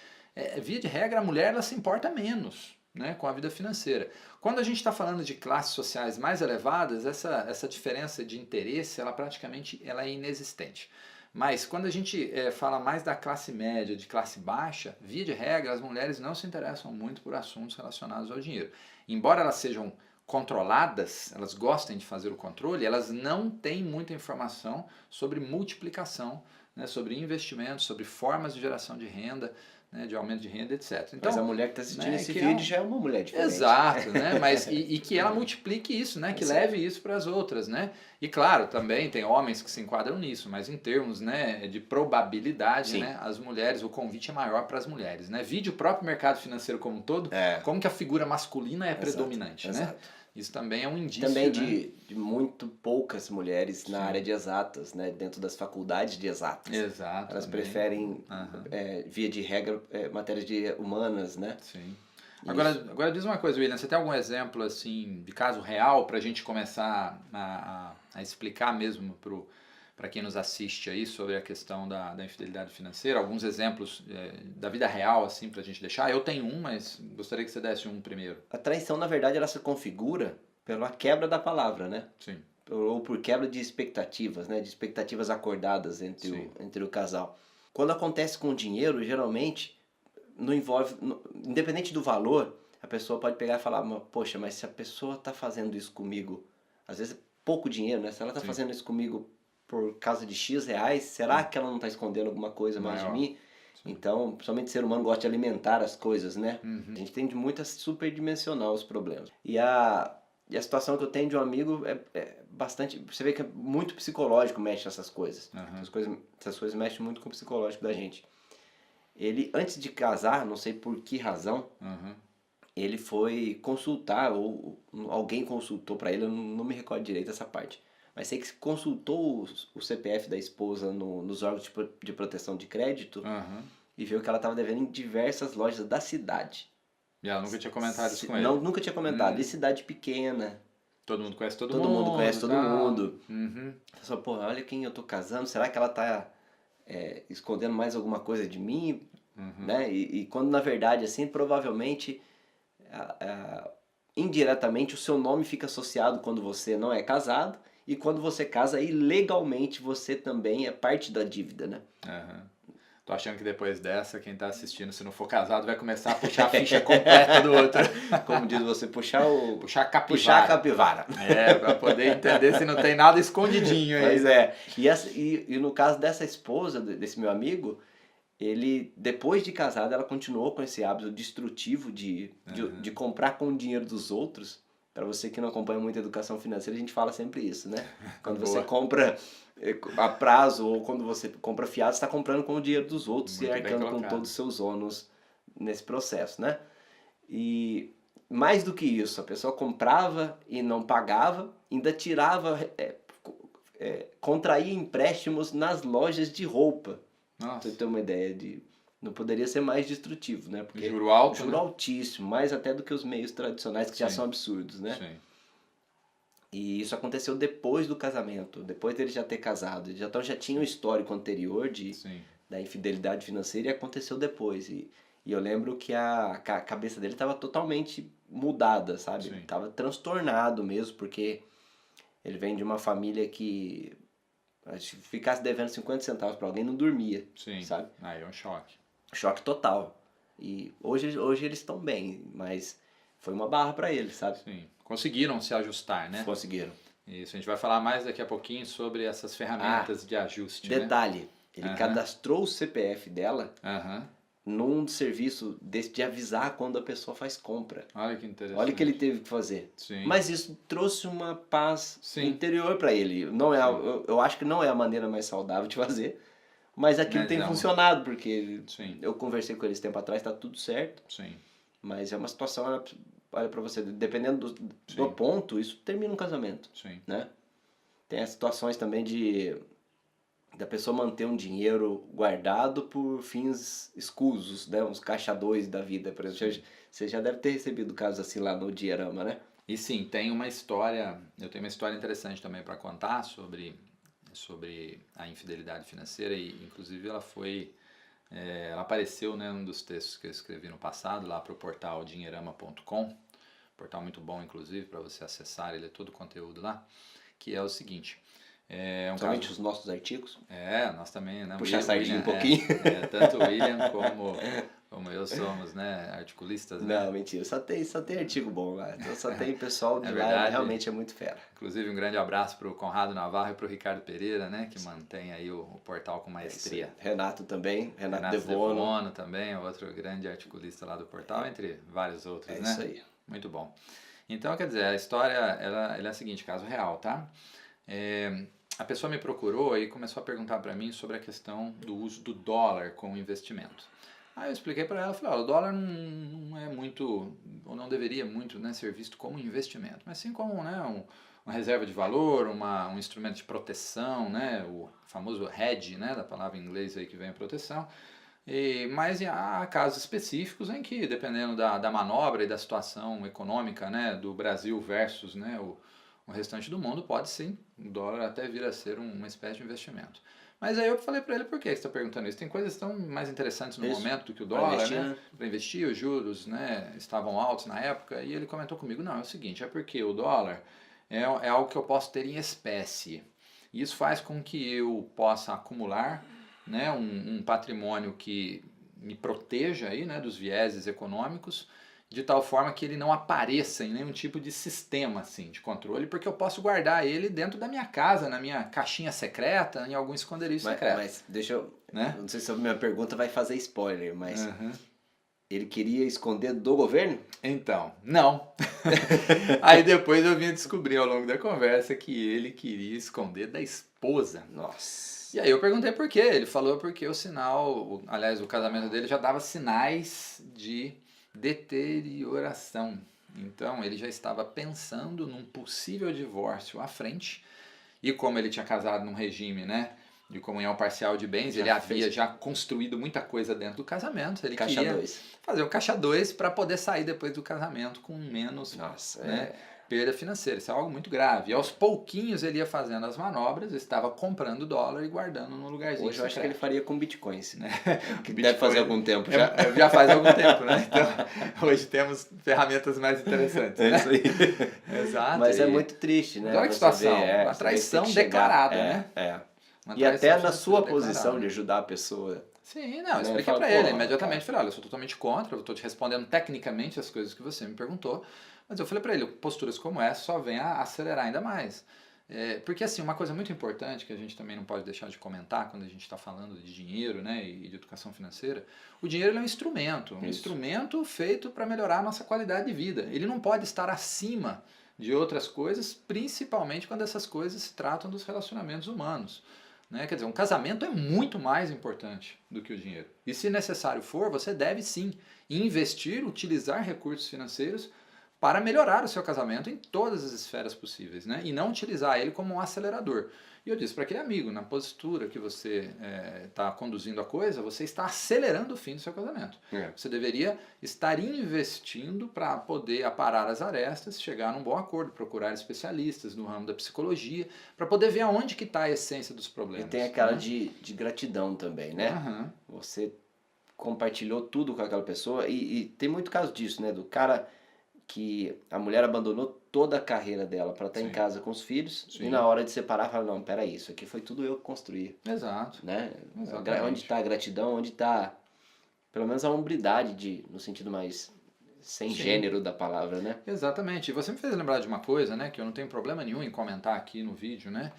via de regra, a mulher ela se importa menos, né, com a vida financeira. Quando a gente está falando de classes sociais mais elevadas, essa diferença de interesse, ela praticamente ela é inexistente. Mas quando a gente fala mais da classe média, de classe baixa, via de regra, as mulheres não se interessam muito por assuntos relacionados ao dinheiro. Embora elas sejam controladas, elas gostem de fazer o controle, elas não têm muita informação sobre multiplicação, né, sobre investimentos, sobre formas de geração de renda, né, de aumento de renda, etc. Então, mas a mulher que está assistindo né, esse vídeo já é uma mulher diferente. Exato, né? Mas e que ela multiplique isso, né? Que leve isso para as outras, né? E claro, também tem homens que se enquadram nisso, mas em termos, né, de probabilidade, né, as mulheres, o convite é maior para as mulheres, né? Vide o próprio mercado financeiro como um todo, como que a figura masculina é predominante, né? Isso também é um indício, também né? de muito poucas mulheres na área de exatas, né? Dentro das faculdades de exatas. Exato. Elas também. preferem, via de regra, matérias de humanas, né? Sim. Agora diz uma coisa, William, você tem algum exemplo assim de caso real para a gente começar a explicar mesmo para quem nos assiste aí sobre a questão da infidelidade financeira? Alguns exemplos da vida real assim para a gente deixar? Eu tenho um, mas gostaria que você desse um primeiro. A traição, na verdade, ela se configura pela quebra da palavra, né? Sim. Ou por quebra de expectativas, né? De expectativas acordadas entre o casal. Quando acontece com o dinheiro, geralmente não envolve, independente do valor, a pessoa pode pegar e falar, poxa, mas se a pessoa está fazendo isso comigo, às vezes é pouco dinheiro, né? Se ela está fazendo isso comigo por causa de X reais, será que ela não está escondendo alguma coisa mais de mim? Sim. Então, principalmente o ser humano gosta de alimentar as coisas, né? A gente tende muito a superdimensionar os problemas. E a situação que eu tenho de um amigo é bastante... Você vê que é muito psicológico, mexe essas coisas. Essas coisas mexem muito com o psicológico da gente. Ele, antes de casar, não sei por que razão, ele foi consultar, ou alguém consultou para ele, eu não me recordo direito dessa parte. Mas sei que consultou o CPF da esposa nos órgãos de proteção de crédito e viu que ela estava devendo em diversas lojas da cidade. E ela nunca tinha comentado isso com ele? Não, nunca tinha comentado. E cidade pequena. Todo mundo conhece todo mundo. Todo mundo conhece todo mundo. Só, pô, olha quem eu tô casando, será que ela tá escondendo mais alguma coisa de mim? Né? E quando na verdade, assim, provavelmente, indiretamente, o seu nome fica associado quando você não é casado, e quando você casa, ilegalmente, você também é parte da dívida, né? Tô achando que depois dessa, quem tá assistindo, se não for casado, vai começar a puxar a ficha completa do outro. Como diz você, puxar a capivara. Puxar a capivara. Pra poder entender se não tem nada escondidinho aí. Pois é. E no caso dessa esposa, desse meu amigo, ele, depois de casado, ela continuou com esse hábito destrutivo de comprar com o dinheiro dos outros. Para você que não acompanha muito a educação financeira, a gente fala sempre isso, né? Quando você compra a prazo ou quando você compra fiado, você está comprando com o dinheiro dos outros e arcando com todos os seus ônus nesse processo, né? E mais do que isso, a pessoa comprava e não pagava, ainda tirava, contraía empréstimos nas lojas de roupa. Pra você ter uma ideia não poderia ser mais destrutivo, né? Porque juro alto, juro altíssimo, mais até do que os meios tradicionais que já são absurdos, né? Sim. E isso aconteceu depois do casamento, depois dele já ter casado. Então já tinha um histórico anterior Sim, da infidelidade financeira e aconteceu depois. E eu lembro que a cabeça dele estava totalmente mudada, sabe? sim, Tava transtornado mesmo, porque ele vem de uma família que se ficasse devendo 50 centavos para alguém não dormia, sim. sabe? Aí é um choque. Choque total. E hoje eles estão bem, mas foi uma barra para eles, sabe? Sim. Conseguiram se ajustar, né? Conseguiram. Isso, a gente vai falar mais daqui a pouquinho sobre essas Ah, ferramentas de ajuste, né? detalhe, ele Aham. cadastrou o CPF dela Aham. num serviço desse de avisar quando a pessoa faz compra. Olha que interessante. Olha o que ele teve que fazer. Sim. Mas isso trouxe uma paz Sim. interior para ele. Não é, eu acho que não é a maneira mais saudável de fazer, mas aquilo Mas tem é uma- funcionado, porque Sim, eu conversei com eles tempo atrás, tá tudo certo, sim, mas é uma situação, olha para você, dependendo do Sim. ponto, isso termina um casamento, sim. né? Tem as situações também da pessoa manter um dinheiro guardado por fins escusos, né? Uns caixa 2 da vida, por exemplo. Você já deve ter recebido casos assim lá no Dinheirama, né? E sim, tem uma história, eu tenho uma história interessante também para contar sobre a infidelidade financeira e inclusive ela apareceu, né, num dos textos que eu escrevi no passado lá para o portal dinheirama.com, portal muito bom inclusive para você acessar e ler todo o conteúdo lá, que é o seguinte, é um Somente caso, os nossos artigos. nós também, né, Puxar a sardinha um pouquinho. tanto o William como eu somos, né, articulistas, né? Não, mentira. Só tem artigo bom lá. Então só tem pessoal de É lá, verdade. realmente é muito fera. Inclusive um grande abraço para o Conrado Navarro e para o Ricardo Pereira, né, que mantém aí o portal com maestria. Renato também, Renato Renato Devono. Devono também, outro grande articulista lá do portal, entre vários outros, É né? isso aí. Muito bom. Então, quer dizer, a história ela é a seguinte, caso real, tá? A pessoa me procurou e começou a perguntar para mim sobre a questão do uso do dólar como investimento. Aí eu expliquei para ela, falei, o dólar não é muito, ou não deveria muito, né, ser visto como investimento, mas sim como, né, uma reserva de valor, um instrumento de proteção, né, o famoso hedge, né, da palavra em inglês aí que vem a proteção. Mas há casos específicos em que, dependendo da manobra e da situação econômica, né, do Brasil versus, né, o restante do mundo, pode sim, o dólar até vir a ser uma espécie de investimento. Mas aí eu falei para ele, por que você está perguntando isso? Tem coisas tão mais interessantes no momento do que o dólar, investir, né? Para investir, os juros, né, estavam altos na época, e ele comentou comigo, não, é o seguinte, é porque o dólar é algo que eu posso ter em espécie. E isso faz com que eu possa acumular, né, um patrimônio que me proteja aí, né, dos vieses econômicos, de tal forma que ele não apareça em nenhum tipo de sistema assim, de controle, porque eu posso guardar ele dentro da minha casa, na minha caixinha secreta, em algum esconderijo secreto. Mas deixa eu... Né? Não sei se a minha pergunta vai fazer spoiler, mas... Uhum. Ele queria esconder do governo? Então, não. Aí depois eu vim descobrir ao longo da conversa que ele queria esconder da esposa. Nossa. E aí eu perguntei por quê. Ele falou porque aliás, o casamento dele já dava sinais de deterioração. Então ele já estava pensando num possível divórcio à frente. E como ele tinha casado num regime, né, de comunhão parcial de bens, ele havia já construído muita coisa dentro do casamento. Ele Caixa queria 2. fazer um caixa 2 para poder sair depois do casamento com menos, Nossa, né, perda financeira. Isso é algo muito grave. E aos pouquinhos ele ia fazendo as manobras, estava comprando dólar e guardando num lugarzinho Hoje eu acho que ele faria com bitcoins, né? Que Bitcoin deve fazer algum tempo já. Já faz algum tempo, né? Então, hoje temos ferramentas mais interessantes, É né? isso aí. Exato. Mas é muito triste, né? Olha que situação, uma você traição tem que chegar, declarada, né? E até na sua posição de ajudar a pessoa. Sim, não, eu expliquei Fala, pra ele pô, imediatamente, falei, olha, eu sou totalmente contra, eu estou te respondendo tecnicamente as coisas que você me perguntou, mas eu falei pra ele, posturas como essa só vem a acelerar ainda mais. Porque assim, uma coisa muito importante que a gente também não pode deixar de comentar quando a gente está falando de dinheiro, né, e de educação financeira, o dinheiro ele é um instrumento feito para melhorar a nossa qualidade de vida. Ele não pode estar acima de outras coisas, principalmente quando essas coisas se tratam dos relacionamentos humanos. Né? Quer dizer, um casamento é muito mais importante do que o dinheiro. E se necessário for, você deve sim investir, utilizar recursos financeiros para melhorar o seu casamento em todas as esferas possíveis, né? E não utilizar ele como um acelerador. E eu disse para aquele amigo, na postura que você está conduzindo a coisa, você está acelerando o fim do seu casamento. Você deveria estar investindo para poder aparar as arestas, chegar num bom acordo, procurar especialistas no ramo da psicologia, para poder ver aonde que está a essência dos problemas. E tem aquela de gratidão também, né? Aham. Você compartilhou tudo com aquela pessoa e tem muito caso disso, né? Do cara que a mulher abandonou toda a carreira dela para estar em Sim. casa com os filhos Sim. e na hora de separar fala, não, peraí, isso aqui foi tudo eu que construí, Exato. né? Exatamente. Onde está a gratidão, onde está pelo menos a hombridade no sentido mais sem Sim. gênero da palavra, né? Exatamente. E você me fez lembrar de uma coisa, né, que eu não tenho problema nenhum em comentar aqui no vídeo, né?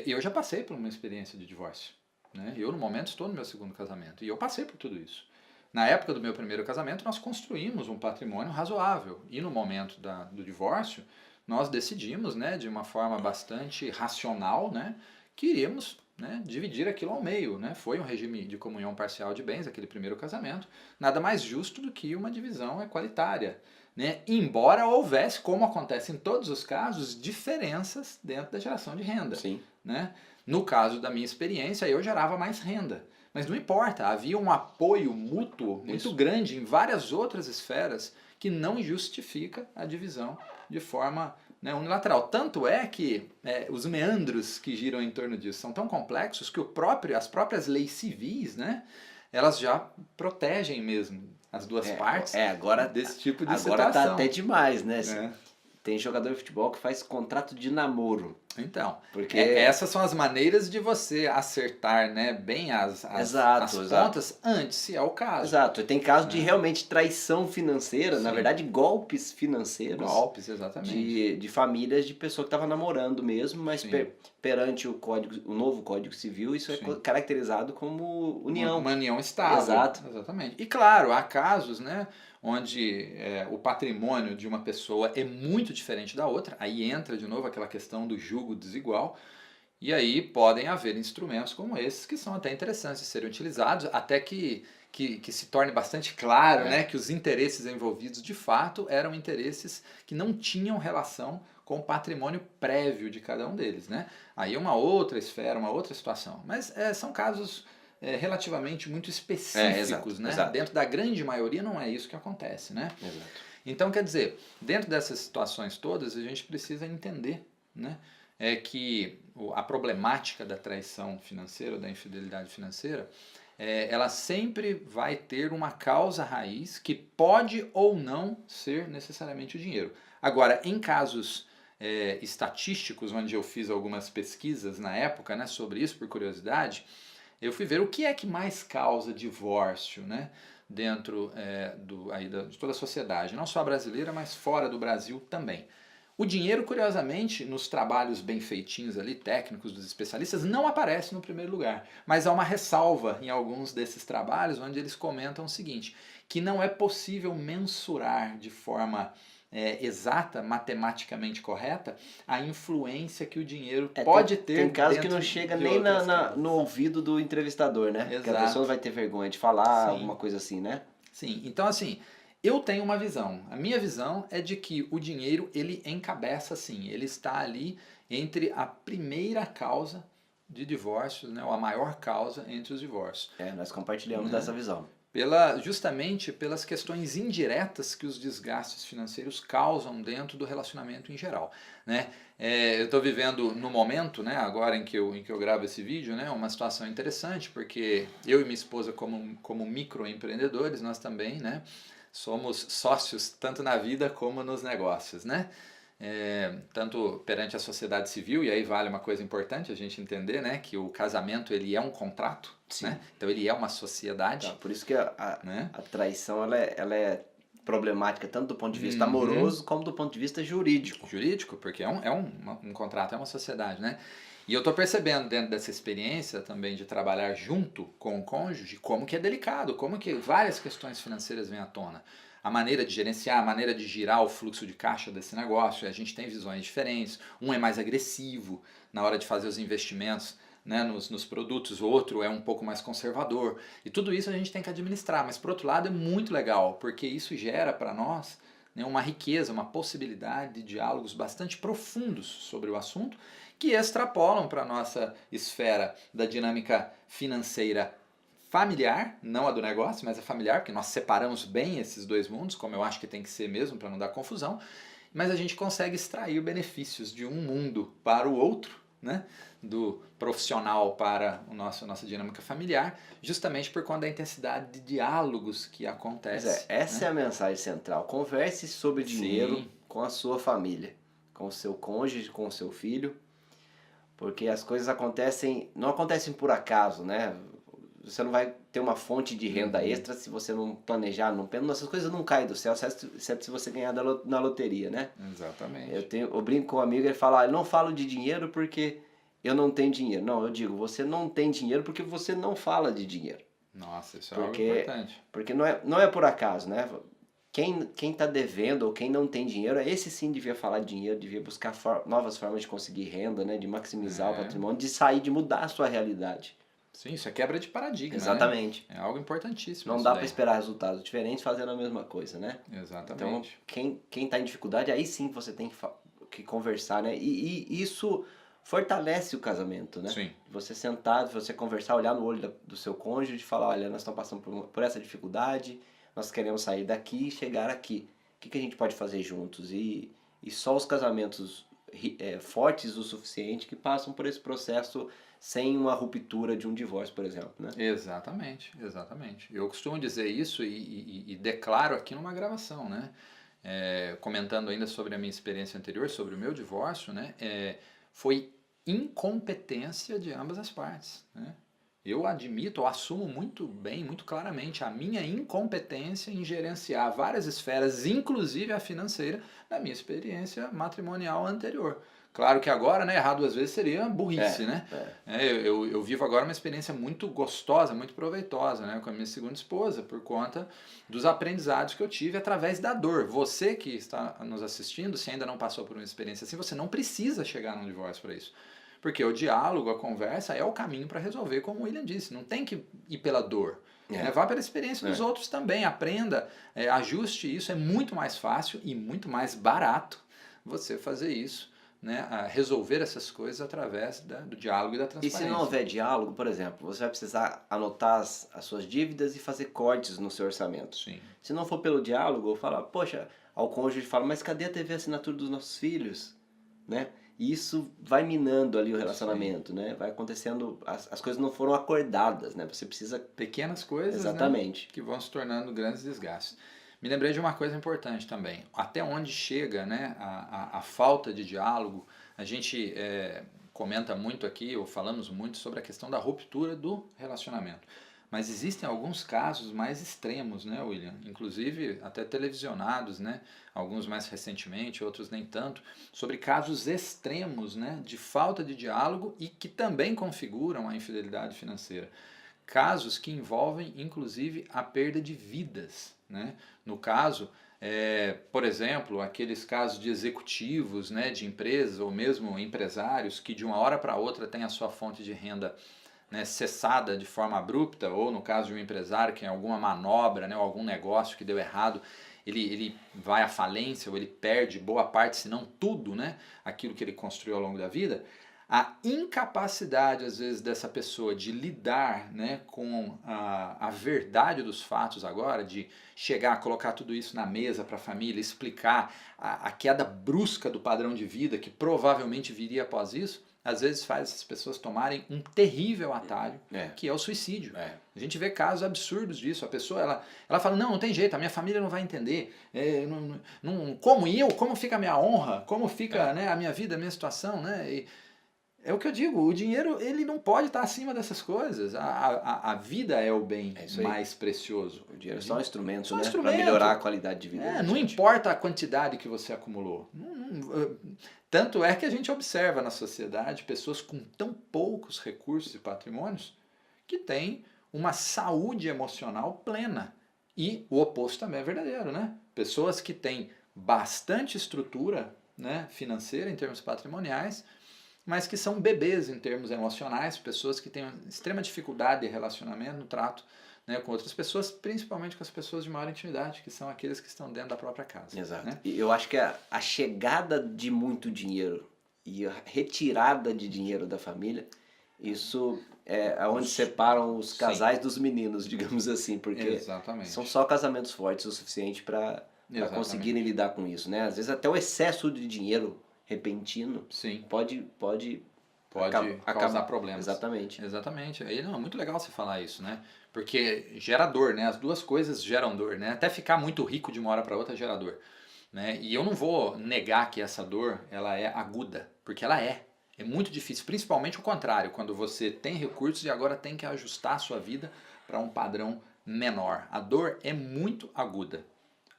Eu já passei por uma experiência de divórcio, né? Eu, no momento, estou no meu segundo casamento e eu passei por tudo isso. Na época do meu primeiro casamento, nós construímos um patrimônio razoável e no momento do divórcio, nós decidimos, né, de uma forma bastante racional, né, que iríamos, né, dividir aquilo ao meio, né? Foi um regime de comunhão parcial de bens, aquele primeiro casamento, nada mais justo do que uma divisão equalitária, né? Embora houvesse, como acontece em todos os casos, diferenças dentro da geração de renda. Sim. Né? No caso da minha experiência, eu gerava mais renda. Mas não importa, havia um apoio mútuo muito Isso. grande em várias outras esferas que não justifica a divisão de forma, né, unilateral. Tanto é que os meandros que giram em torno disso são tão complexos que as próprias leis civis, né, elas já protegem mesmo as duas partes agora desse tipo de agora situação. tá até demais, né? É. Tem jogador de futebol que faz contrato de namoro. Então, Porque essas são as maneiras de você acertar, né, bem as pontas antes, se é o caso. Exato, tem caso de realmente traição financeira, Sim. na verdade golpes financeiros. Golpes, exatamente. De famílias de pessoa que estava namorando mesmo, mas Sim. perante o novo Código Civil, isso Sim. é caracterizado como união. Uma união estável. Exato. Exatamente. E claro, há casos, né, onde o patrimônio de uma pessoa é muito diferente da outra, aí entra de novo aquela questão do jugo desigual, e aí podem haver instrumentos como esses que são até interessantes de serem utilizados, até que se torne bastante claro, né, que os interesses envolvidos de fato eram interesses que não tinham relação com o patrimônio prévio de cada um deles. Né? Aí é uma outra esfera, uma outra situação. Mas são casos relativamente muito específicos. Né? Exato. Dentro da grande maioria não é isso que acontece. Né? Exato. Então, quer dizer, dentro dessas situações todas, a gente precisa entender, né, que a problemática da traição financeira, ou da infidelidade financeira, ela sempre vai ter uma causa raiz que pode ou não ser necessariamente o dinheiro. Agora, em casos estatísticos, onde eu fiz algumas pesquisas na época, né, sobre isso, por curiosidade, eu fui ver o que é que mais causa divórcio, né, dentro de toda a sociedade, não só a brasileira, mas fora do Brasil também. O dinheiro, curiosamente, nos trabalhos bem feitinhos ali, técnicos dos especialistas, não aparece no primeiro lugar. Mas há uma ressalva em alguns desses trabalhos onde eles comentam o seguinte, que não é possível mensurar de forma exata, matematicamente correta, a influência que o dinheiro pode ter. Tem casos que não chega nem no ouvido do entrevistador, né? Exato. Que a pessoa vai ter vergonha de falar, alguma coisa assim, né? Sim, então assim, eu tenho uma visão. A minha visão é de que o dinheiro, ele encabeça sim, ele está ali entre a primeira causa de divórcios, né, ou a maior causa entre os divórcios. Nós compartilhamos dessa visão. Justamente pelas questões indiretas que os desgastes financeiros causam dentro do relacionamento em geral. Né? Eu estou vivendo no momento, né, agora em que eu gravo esse vídeo, né, uma situação interessante, porque eu e minha esposa, como microempreendedores, nós também, né, somos sócios tanto na vida como nos negócios, né? Tanto perante a sociedade civil, e aí vale uma coisa importante a gente entender, né, que o casamento ele é um contrato, né? Então ele é uma sociedade. Tá, por isso que a traição ela é problemática tanto do ponto de vista amoroso como do ponto de vista jurídico. Jurídico, porque um contrato, é uma sociedade, né? E eu estou percebendo dentro dessa experiência também de trabalhar junto com o cônjuge como que é delicado, como que várias questões financeiras vêm à tona. A maneira de gerenciar, a maneira de girar o fluxo de caixa desse negócio, a gente tem visões diferentes, um é mais agressivo na hora de fazer os investimentos, né, nos produtos, o outro é um pouco mais conservador, e tudo isso a gente tem que administrar, mas por outro lado é muito legal, porque isso gera para nós, né, uma riqueza, uma possibilidade de diálogos bastante profundos sobre o assunto, que extrapolam para a nossa esfera da dinâmica financeira familiar, não a do negócio, mas a familiar, porque nós separamos bem esses dois mundos, como eu acho que tem que ser mesmo para não dar confusão, mas a gente consegue extrair benefícios de um mundo para o outro, né? Do profissional para nossa dinâmica familiar, justamente por conta da intensidade de diálogos que acontece. Essa é a mensagem central. Converse sobre dinheiro Sim. com a sua família, com o seu cônjuge, com o seu filho, porque as coisas não acontecem por acaso, né? Você não vai ter uma fonte de renda extra se você não planejar, essas coisas não caem do céu, exceto se você ganhar na loteria, né? Exatamente. Eu brinco com um amigo, ele fala, eu não falo de dinheiro porque eu não tenho dinheiro. Não, eu digo, você não tem dinheiro porque você não fala de dinheiro. Nossa, isso é algo importante. Porque não é por acaso, né? Quem tá devendo ou quem não tem dinheiro, esse sim devia falar de dinheiro, devia buscar novas formas de conseguir renda, né? De maximizar o patrimônio, de mudar a sua realidade. Sim, isso é quebra de paradigma, Exatamente. né? É algo importantíssimo. Não dá para esperar resultados diferentes fazendo a mesma coisa, né? Exatamente. Então, quem tá em dificuldade, aí sim você tem que conversar, né? E isso fortalece o casamento, né? Sim. Você sentar, você conversar, olhar no olho do seu cônjuge e falar, olha, nós estamos passando por essa dificuldade, nós queremos sair daqui e chegar aqui. O que a gente pode fazer juntos? E só os casamentos fortes o suficiente que passam por esse processo sem uma ruptura de um divórcio, por exemplo, né? Exatamente, exatamente. Eu costumo dizer isso e declaro aqui numa gravação, né? Comentando ainda sobre a minha experiência anterior, sobre o meu divórcio, né? Foi incompetência de ambas as partes, né? Eu admito, eu assumo muito bem, muito claramente a minha incompetência em gerenciar várias esferas, inclusive a financeira, da minha experiência matrimonial anterior. Claro que agora, né, errar duas vezes seria burrice, né? Eu vivo agora uma experiência muito gostosa, muito proveitosa, né, com a minha segunda esposa, por conta dos aprendizados que eu tive através da dor. Você que está nos assistindo, se ainda não passou por uma experiência assim, você não precisa chegar num divórcio para isso. Porque o diálogo, a conversa é o caminho para resolver, como o William disse. Não tem que ir pela dor. Vá pela experiência dos outros também. Aprenda, ajuste isso. É muito mais fácil e muito mais barato você fazer isso, né? Resolver essas coisas através do diálogo e da transparência. E se não houver diálogo, por exemplo, você vai precisar anotar as suas dívidas e fazer cortes no seu orçamento. Sim. Se não for pelo diálogo, fala, poxa, ao cônjuge fala, mas cadê a TV assinatura dos nossos filhos? Né? E isso vai minando ali o relacionamento, né? Vai acontecendo, as coisas não foram acordadas, né? Você precisa... Pequenas coisas, exatamente, né, que vão se tornando grandes desgastes. Me lembrei de uma coisa importante também. Até onde chega, né, a falta de diálogo, a gente comenta muito aqui, ou falamos muito sobre a questão da ruptura do relacionamento. Mas existem alguns casos mais extremos, né, William? Inclusive até televisionados, né? Alguns mais recentemente, outros nem tanto, sobre casos extremos, né, de falta de diálogo e que também configuram a infidelidade financeira. Casos que envolvem, inclusive, a perda de vidas, né? No caso, por exemplo, aqueles casos de executivos, né, de empresas ou mesmo empresários que de uma hora para outra têm a sua fonte de renda, né, cessada de forma abrupta, ou no caso de um empresário que em alguma manobra, né, ou algum negócio que deu errado, ele vai à falência ou ele perde boa parte, se não tudo, né, aquilo que ele construiu ao longo da vida. A incapacidade, às vezes, dessa pessoa de lidar, né, com a verdade dos fatos agora, de chegar, colocar tudo isso na mesa para a família, explicar a queda brusca do padrão de vida que provavelmente viria após isso, às vezes faz essas pessoas tomarem um terrível atalho, que é o suicídio. A gente vê casos absurdos disso. A pessoa ela fala, não tem jeito, a minha família não vai entender. Como fica a minha honra? Como fica, né, a minha vida, a minha situação? Né? É o que eu digo, o dinheiro ele não pode estar acima dessas coisas. A vida é o bem mais precioso. O dinheiro é só um instrumento, né, para melhorar a qualidade de vida. Não importa a quantidade que você acumulou. Tanto é que a gente observa na sociedade pessoas com tão poucos recursos e patrimônios que têm uma saúde emocional plena. E o oposto também é verdadeiro, né? Pessoas que têm bastante estrutura, né, financeira em termos patrimoniais, mas que são bebês em termos emocionais, pessoas que têm extrema dificuldade de relacionamento, no trato, né, com outras pessoas, principalmente com as pessoas de maior intimidade, que são aqueles que estão dentro da própria casa. Exato. Né? E eu acho que a chegada de muito dinheiro e a retirada de dinheiro da família, isso é onde separam os casais dos meninos, digamos assim, porque Exatamente. são só casamentos fortes o suficiente para conseguirem lidar com isso, né? Às vezes até o excesso de dinheiro repentino Sim. pode causar problemas. Exatamente. Exatamente. Aí não, é muito legal você falar isso, né? Porque gera dor, né? As duas coisas geram dor, né? Até ficar muito rico de uma hora para outra gera dor, né? E eu não vou negar que essa dor, ela é aguda, porque ela é. É muito difícil, principalmente o contrário, quando você tem recursos e agora tem que ajustar a sua vida para um padrão menor. A dor é muito aguda.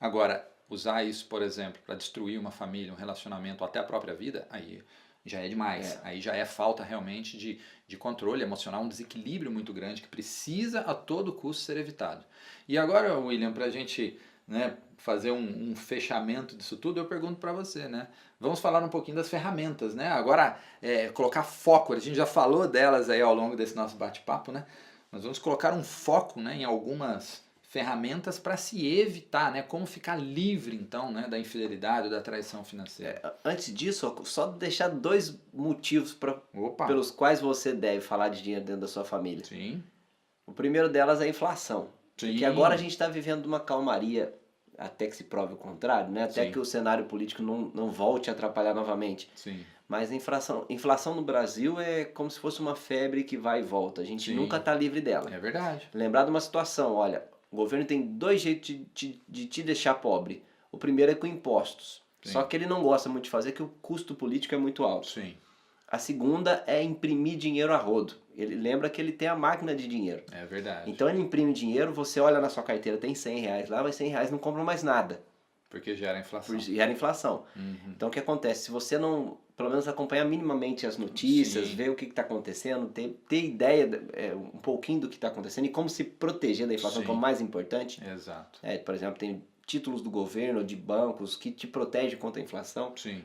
Agora, usar isso, por exemplo, para destruir uma família, um relacionamento, até a própria vida, aí já é demais. Aí já é falta realmente de controle emocional, um desequilíbrio muito grande que precisa a todo custo ser evitado. E agora, William, para a gente, né, fazer um fechamento disso tudo, eu pergunto para você, né? Vamos falar um pouquinho das ferramentas, né? Agora, colocar foco, a gente já falou delas aí ao longo desse nosso bate-papo, né? Mas vamos colocar um foco, né, em algumas ferramentas para se evitar, né? Como ficar livre, então, né, da infidelidade ou da traição financeira. Antes disso, só deixar 2 motivos pelos quais você deve falar de dinheiro dentro da sua família. Sim. O primeiro delas é a inflação. Sim. Porque agora a gente está vivendo uma calmaria até que se prove o contrário, né? Até Sim. que o cenário político não volte a atrapalhar novamente. Sim. Mas a inflação no Brasil é como se fosse uma febre que vai e volta. A gente nunca está livre dela. É verdade. Lembrar de uma situação, olha, o governo tem 2 jeitos de te deixar pobre. O primeiro é com impostos. Sim. Só que ele não gosta muito de fazer, que o custo político é muito alto. Sim. A segunda é imprimir dinheiro a rodo. Ele lembra que ele tem a máquina de dinheiro. É verdade. Então ele imprime dinheiro, você olha na sua carteira, tem 100 reais lá, mas 100 reais não compra mais nada. Porque gera inflação. Gera inflação. Uhum. Então o que acontece? Se você não, pelo menos acompanhar minimamente as notícias, Sim. ver o que está acontecendo, ter ideia um pouquinho do que está acontecendo e como se proteger da inflação, Sim. que é o mais importante. Exato. Por exemplo, tem títulos do governo, de bancos, que te protegem contra a inflação. Sim.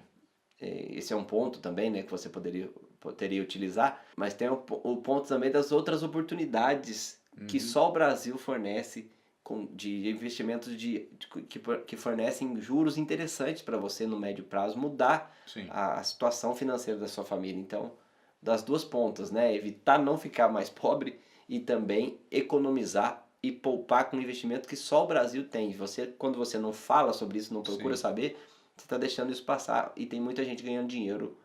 Esse é um ponto também, né, que você poderia utilizar, mas tem o ponto também das outras oportunidades que só o Brasil fornece de investimentos que fornecem juros interessantes para você no médio prazo mudar a situação financeira da sua família. Então, das duas pontas, né, evitar não ficar mais pobre e também economizar e poupar com um investimento que só o Brasil tem. Quando você não fala sobre isso, não procura saber, você está deixando isso passar e tem muita gente ganhando dinheiro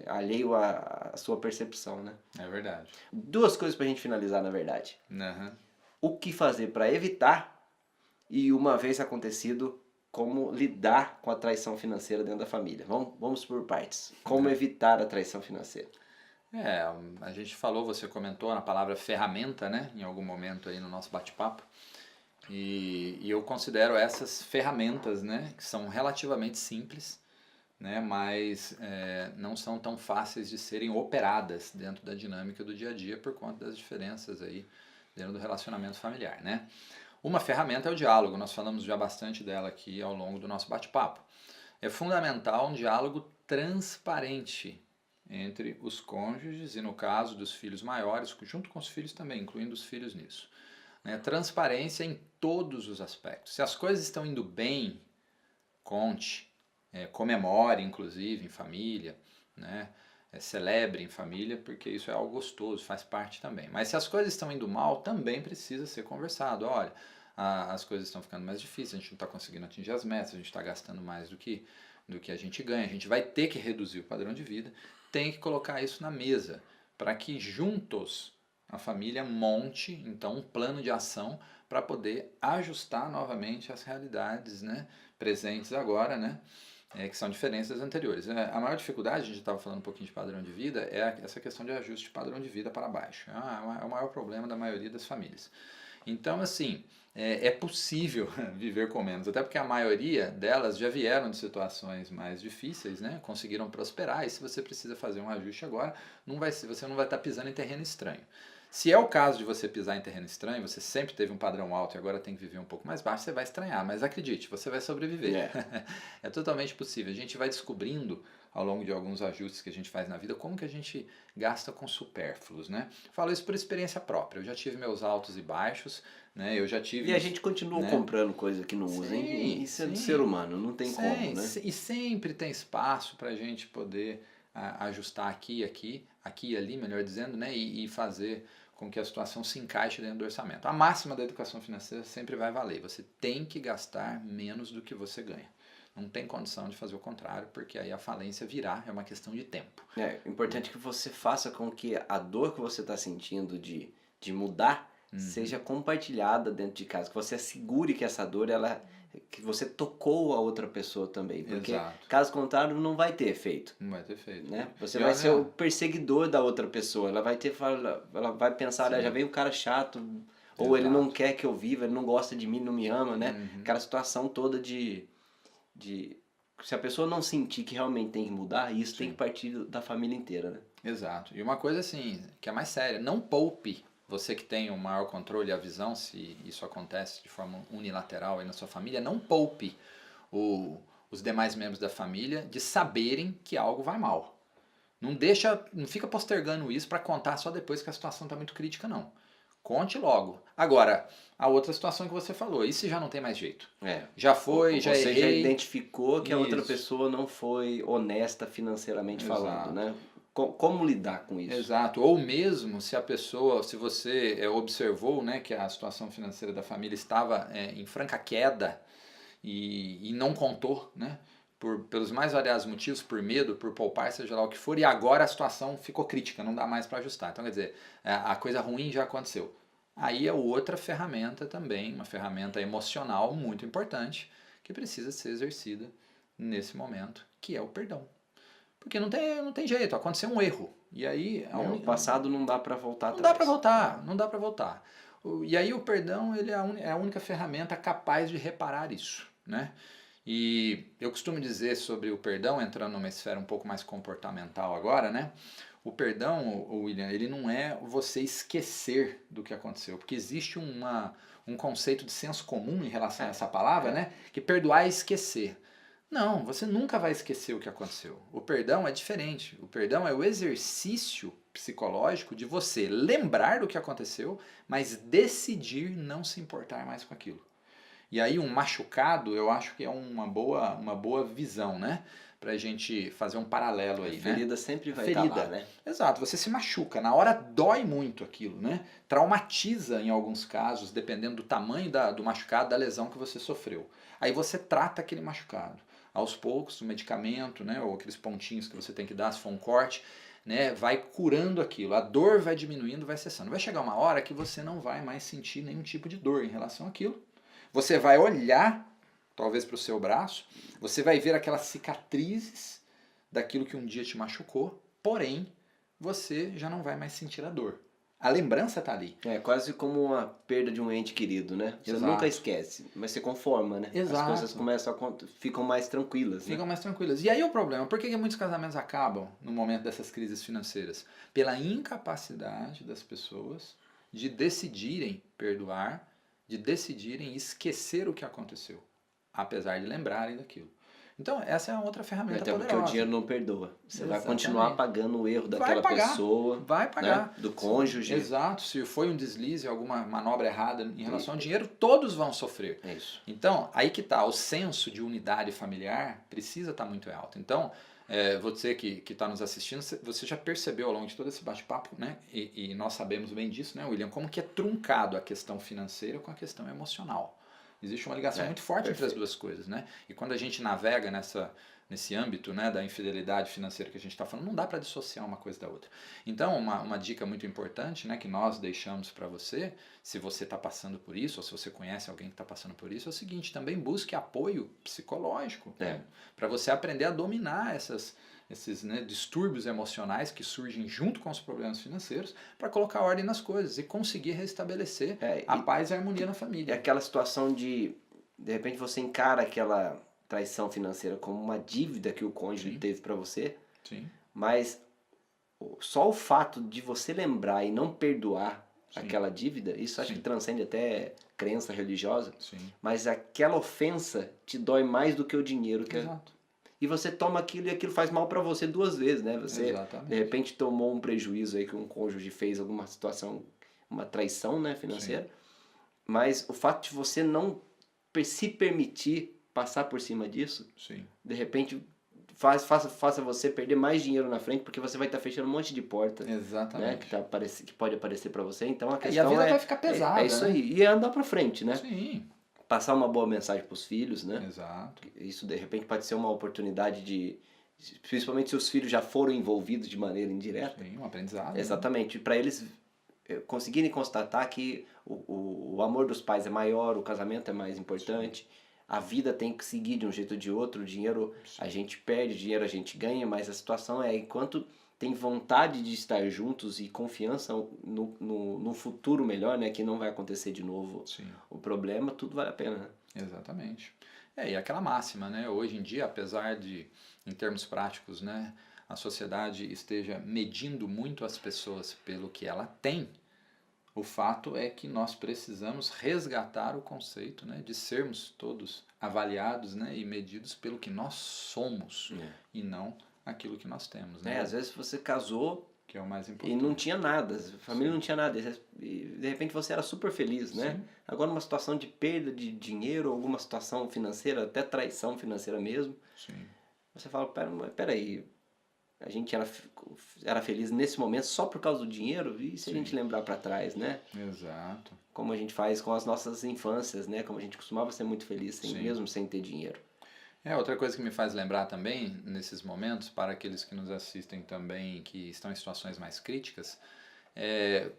alheio à sua percepção, né? É verdade. 2 coisas pra gente finalizar, na verdade. Uhum. O que fazer para evitar e, uma vez acontecido, como lidar com a traição financeira dentro da família. Vamos por partes. Como evitar a traição financeira? A gente falou, você comentou na palavra ferramenta, né? Em algum momento aí no nosso bate-papo. E eu considero essas ferramentas, né, que são relativamente simples, né, mas não são tão fáceis de serem operadas dentro da dinâmica do dia a dia por conta das diferenças aí dentro do relacionamento familiar, né? Uma ferramenta é o diálogo, nós falamos já bastante dela aqui ao longo do nosso bate-papo. É fundamental um diálogo transparente entre os cônjuges e, no caso dos filhos maiores, junto com os filhos também, incluindo os filhos nisso. Transparência em todos os aspectos. Se as coisas estão indo bem, conte, comemore inclusive em família, né? Celebre em família, porque isso é algo gostoso, faz parte também. Mas se as coisas estão indo mal, também precisa ser conversado. Olha, as coisas estão ficando mais difíceis, a gente não está conseguindo atingir as metas, a gente está gastando mais do que a gente ganha, a gente vai ter que reduzir o padrão de vida, tem que colocar isso na mesa, para que juntos a família monte, então, um plano de ação para poder ajustar novamente as realidades, né, presentes agora, né, que são diferentes das anteriores. A maior dificuldade, a gente estava falando um pouquinho de padrão de vida, é essa questão de ajuste de padrão de vida para baixo. É o maior problema da maioria das famílias. Então, assim, é possível viver com menos, até porque a maioria delas já vieram de situações mais difíceis, né, conseguiram prosperar, e se você precisa fazer um ajuste agora, você não vai estar pisando em terreno estranho. Se é o caso de você pisar em terreno estranho, você sempre teve um padrão alto e agora tem que viver um pouco mais baixo, você vai estranhar, mas acredite, você vai sobreviver. É totalmente possível. A gente vai descobrindo ao longo de alguns ajustes que a gente faz na vida, como que a gente gasta com supérfluos, né? Falo isso por experiência própria, eu já tive meus altos e baixos, né? Eu já tive... E a gente continua né? comprando coisa que não usa, hein? Sim, Isso é do sim. ser humano, não tem como, né? E sempre tem espaço para a gente poder ajustar aqui e ali, melhor dizendo, né? E fazer com que a situação se encaixe dentro do orçamento. A máxima da educação financeira sempre vai valer. Você tem que gastar menos do que você ganha. Não tem condição de fazer o contrário, porque aí a falência virá, é uma questão de tempo. É importante que você faça com que a dor que você está sentindo de mudar seja compartilhada dentro de casa, que você assegure que essa dor, que você tocou a outra pessoa também, porque Exato. caso contrário não vai ter efeito. Não vai ter efeito. Né? Você vai ser o perseguidor da outra pessoa, ela vai pensar, olha, já veio um cara chato, ou ele não quer que eu viva, ele não gosta de mim, não me ama, né? Aquela situação toda de se a pessoa não sentir que realmente tem que mudar, isso tem que partir da família inteira, né? Exato. E uma coisa assim, que é mais séria, não poupe, você que tem o maior controle e a visão, se isso acontece de forma unilateral aí na sua família, não poupe os demais membros da família de saberem que algo vai mal. Não fica postergando isso para contar só depois que a situação está muito crítica, não. Conte logo. Agora, a outra situação que você falou, e se já não tem mais jeito? Já foi, já errei. Você já identificou que a outra pessoa não foi honesta financeiramente falando, né? Como lidar com isso? Exato. Ou mesmo se a pessoa, se você observou, né, que a situação financeira da família estava em franca queda e não contou, né? Pelos mais variados motivos, por medo, por poupar, seja lá o que for, e agora a situação ficou crítica, não dá mais para ajustar. Então, quer dizer, a coisa ruim já aconteceu. Aí é outra ferramenta também, uma ferramenta emocional muito importante, que precisa ser exercida nesse momento, que é o perdão. Porque não tem jeito, aconteceu um erro. E aí... O passado não dá para voltar atrás. Não dá para voltar. E aí o perdão ele é a única ferramenta capaz de reparar isso, né? E eu costumo dizer sobre o perdão, entrando numa esfera um pouco mais comportamental agora, né? O perdão, William, ele não é você esquecer do que aconteceu, porque existe um conceito de senso comum em relação a essa palavra, né? Que perdoar é esquecer. Não, você nunca vai esquecer o que aconteceu. O perdão é diferente. O perdão é o exercício psicológico de você lembrar do que aconteceu, mas decidir não se importar mais com aquilo. E aí um machucado, eu acho que é uma boa visão, né? Pra gente fazer um paralelo aí, né? A ferida sempre vai estar lá, né? Exato, você se machuca, na hora dói muito aquilo, né? Traumatiza em alguns casos, dependendo do tamanho do machucado, da lesão que você sofreu. Aí você trata aquele machucado. Aos poucos, o medicamento, né? Ou aqueles pontinhos que você tem que dar se for um corte, né? Vai curando aquilo, a dor vai diminuindo, vai cessando. Vai chegar uma hora que você não vai mais sentir nenhum tipo de dor em relação àquilo. Você vai olhar, talvez para o seu braço, você vai ver aquelas cicatrizes daquilo que um dia te machucou, porém, você já não vai mais sentir a dor. A lembrança está ali. É quase como uma perda de um ente querido, né? Você nunca esquece, mas você conforma, né? Exato. As coisas ficam mais tranquilas. Ficam mais tranquilas. E aí o problema, por que muitos casamentos acabam no momento dessas crises financeiras? Pela incapacidade das pessoas de decidirem perdoar, de decidirem esquecer o que aconteceu, apesar de lembrarem daquilo. Então, essa é uma outra ferramenta poderosa. Porque o dinheiro não perdoa. Você vai continuar pagando o erro daquela pessoa. Vai pagar. Né? Do cônjuge. Exato. Se foi um deslize, alguma manobra errada em relação ao dinheiro, todos vão sofrer. É isso. Então, aí que está. O senso de unidade familiar precisa estar muito alto. Então, você que está nos assistindo, você já percebeu ao longo de todo esse bate-papo, né? E nós sabemos bem disso, né, William? Como que é truncado a questão financeira com a questão emocional. Existe uma ligação muito forte entre as duas coisas, né? E quando a gente navega nesse âmbito, né, da infidelidade financeira que a gente está falando, não dá para dissociar uma coisa da outra. Então, uma dica muito importante, né, que nós deixamos para você, se você está passando por isso, ou se você conhece alguém que está passando por isso, é o seguinte, também busque apoio psicológico, para você aprender a dominar esses, né, distúrbios emocionais que surgem junto com os problemas financeiros, para colocar ordem nas coisas e conseguir restabelecer a paz e a harmonia na família. É aquela situação de repente você encara aquela traição financeira como uma dívida que o cônjuge teve para você, mas só o fato de você lembrar e não perdoar aquela dívida, isso acho que transcende até crença religiosa, mas aquela ofensa te dói mais do que o dinheiro. Exato. e você toma aquilo e aquilo faz mal para você duas vezes, né? Você, Exatamente. de repente, tomou um prejuízo aí que um cônjuge fez alguma situação, uma traição, né, financeira, Sim. mas o fato de você não se permitir passar por cima disso, Sim. de repente faça você perder mais dinheiro na frente, porque você vai estar fechando um monte de porta, né, Exatamente. que pode aparecer para você. Então a E a questão vida vai ficar pesada, é isso né? aí, e é andar para frente, né? Sim. Passar uma boa mensagem para os filhos, né? Exato. Isso de repente pode ser uma oportunidade de, principalmente se os filhos já foram envolvidos de maneira indireta. Sim, um aprendizado. Né? Exatamente, para eles conseguirem constatar que o amor dos pais é maior, o casamento é mais importante, a vida tem que seguir de um jeito ou de outro, o dinheiro a gente perde, o dinheiro a gente ganha, mas a situação é enquanto tem vontade de estar juntos e confiança no futuro melhor, né, que não vai acontecer de novo Sim. o problema, tudo vale a pena, né? Exatamente. E aquela máxima, né? Hoje em dia, apesar de, em termos práticos, né, a sociedade esteja medindo muito as pessoas pelo que ela tem, o fato é que nós precisamos resgatar o conceito, né, de sermos todos avaliados, né, e medidos pelo que nós somos e não aquilo que nós temos. Né? Às vezes você casou que é o mais e importante. não tinha nada, a família não tinha nada, e de repente você era super feliz, né? Sim. Agora numa situação de perda de dinheiro, alguma situação financeira, até traição financeira mesmo, Sim. você fala, peraí, a gente era feliz nesse momento só por causa do dinheiro? E se a gente lembrar para trás, né? Exato. Como a gente faz com as nossas infâncias, né? Como a gente costumava ser muito feliz, mesmo sem ter dinheiro. Outra coisa que me faz lembrar também, nesses momentos, para aqueles que nos assistem também, que estão em situações mais críticas,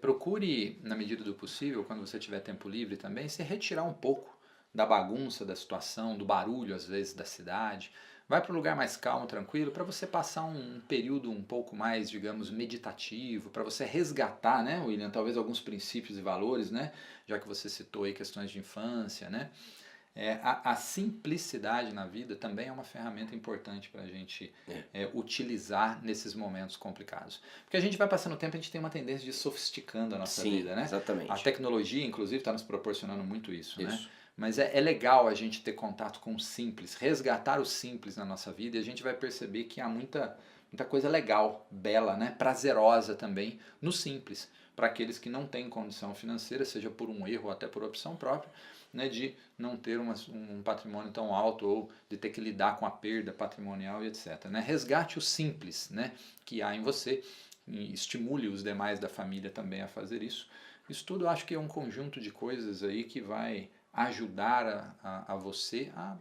procure, na medida do possível, quando você tiver tempo livre também, se retirar um pouco da bagunça da situação, do barulho, às vezes, da cidade. Vai para um lugar mais calmo, tranquilo, para você passar um período um pouco mais, digamos, meditativo, para você resgatar, né, William, talvez alguns princípios e valores, né, já que você citou aí questões de infância, né. A simplicidade na vida também é uma ferramenta importante para a gente utilizar nesses momentos complicados. Porque a gente vai passando o tempo, a gente tem uma tendência de ir sofisticando a nossa vida, né? Exatamente. A tecnologia, inclusive, está nos proporcionando muito isso, né? Mas é legal a gente ter contato com o simples, resgatar o simples na nossa vida, e a gente vai perceber que há muita coisa legal, bela, né? Prazerosa também no simples, para aqueles que não têm condição financeira, seja por um erro ou até por opção própria, né, de não ter um patrimônio tão alto ou de ter que lidar com a perda patrimonial e etc. Né? Resgate o simples, né, que há em você e estimule os demais da família também a fazer isso. Isso tudo eu acho que é um conjunto de coisas aí que vai ajudar a você a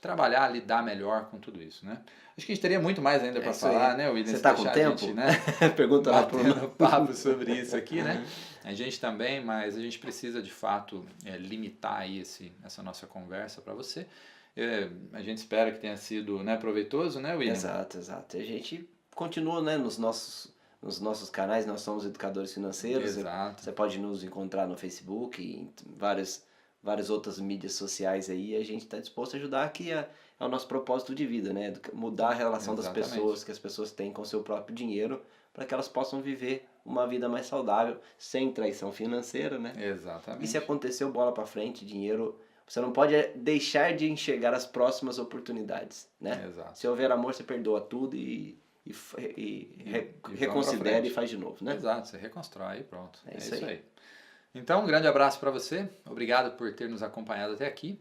trabalhar, lidar melhor com tudo isso, né? Acho que a gente teria muito mais ainda para falar, né, William? Você está com tempo? Gente, né, Pergunta lá pro papo sobre isso aqui, né? A gente também, mas a gente precisa de fato limitar aí essa nossa conversa para você. A gente espera que tenha sido, né, proveitoso, né, William? Exato. A gente continua, né, nos nossos canais, nós somos educadores financeiros. Exato. Você pode nos encontrar no Facebook e em várias outras mídias sociais aí, e a gente está disposto a ajudar, que é o nosso propósito de vida, né? Mudar a relação das pessoas, que as pessoas têm com o seu próprio dinheiro, para que elas possam viver uma vida mais saudável, sem traição financeira, né? Exatamente. E se aconteceu, bola para frente, dinheiro, você não pode deixar de enxergar as próximas oportunidades, né? Exato. Se houver amor, você perdoa tudo e reconsidera e faz de novo, né? Exato, você reconstrói e pronto. É isso aí. Então, um grande abraço para você. Obrigado por ter nos acompanhado até aqui.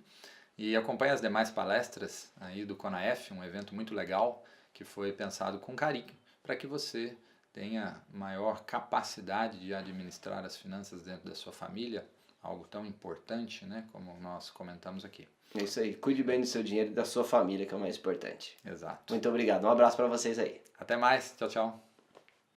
E acompanhe as demais palestras aí do CONAF, um evento muito legal que foi pensado com carinho para que você tenha maior capacidade de administrar as finanças dentro da sua família, algo tão importante, né, como nós comentamos aqui. É isso aí. Cuide bem do seu dinheiro e da sua família, que é o mais importante. Exato. Muito obrigado. Um abraço para vocês aí. Até mais. Tchau, tchau.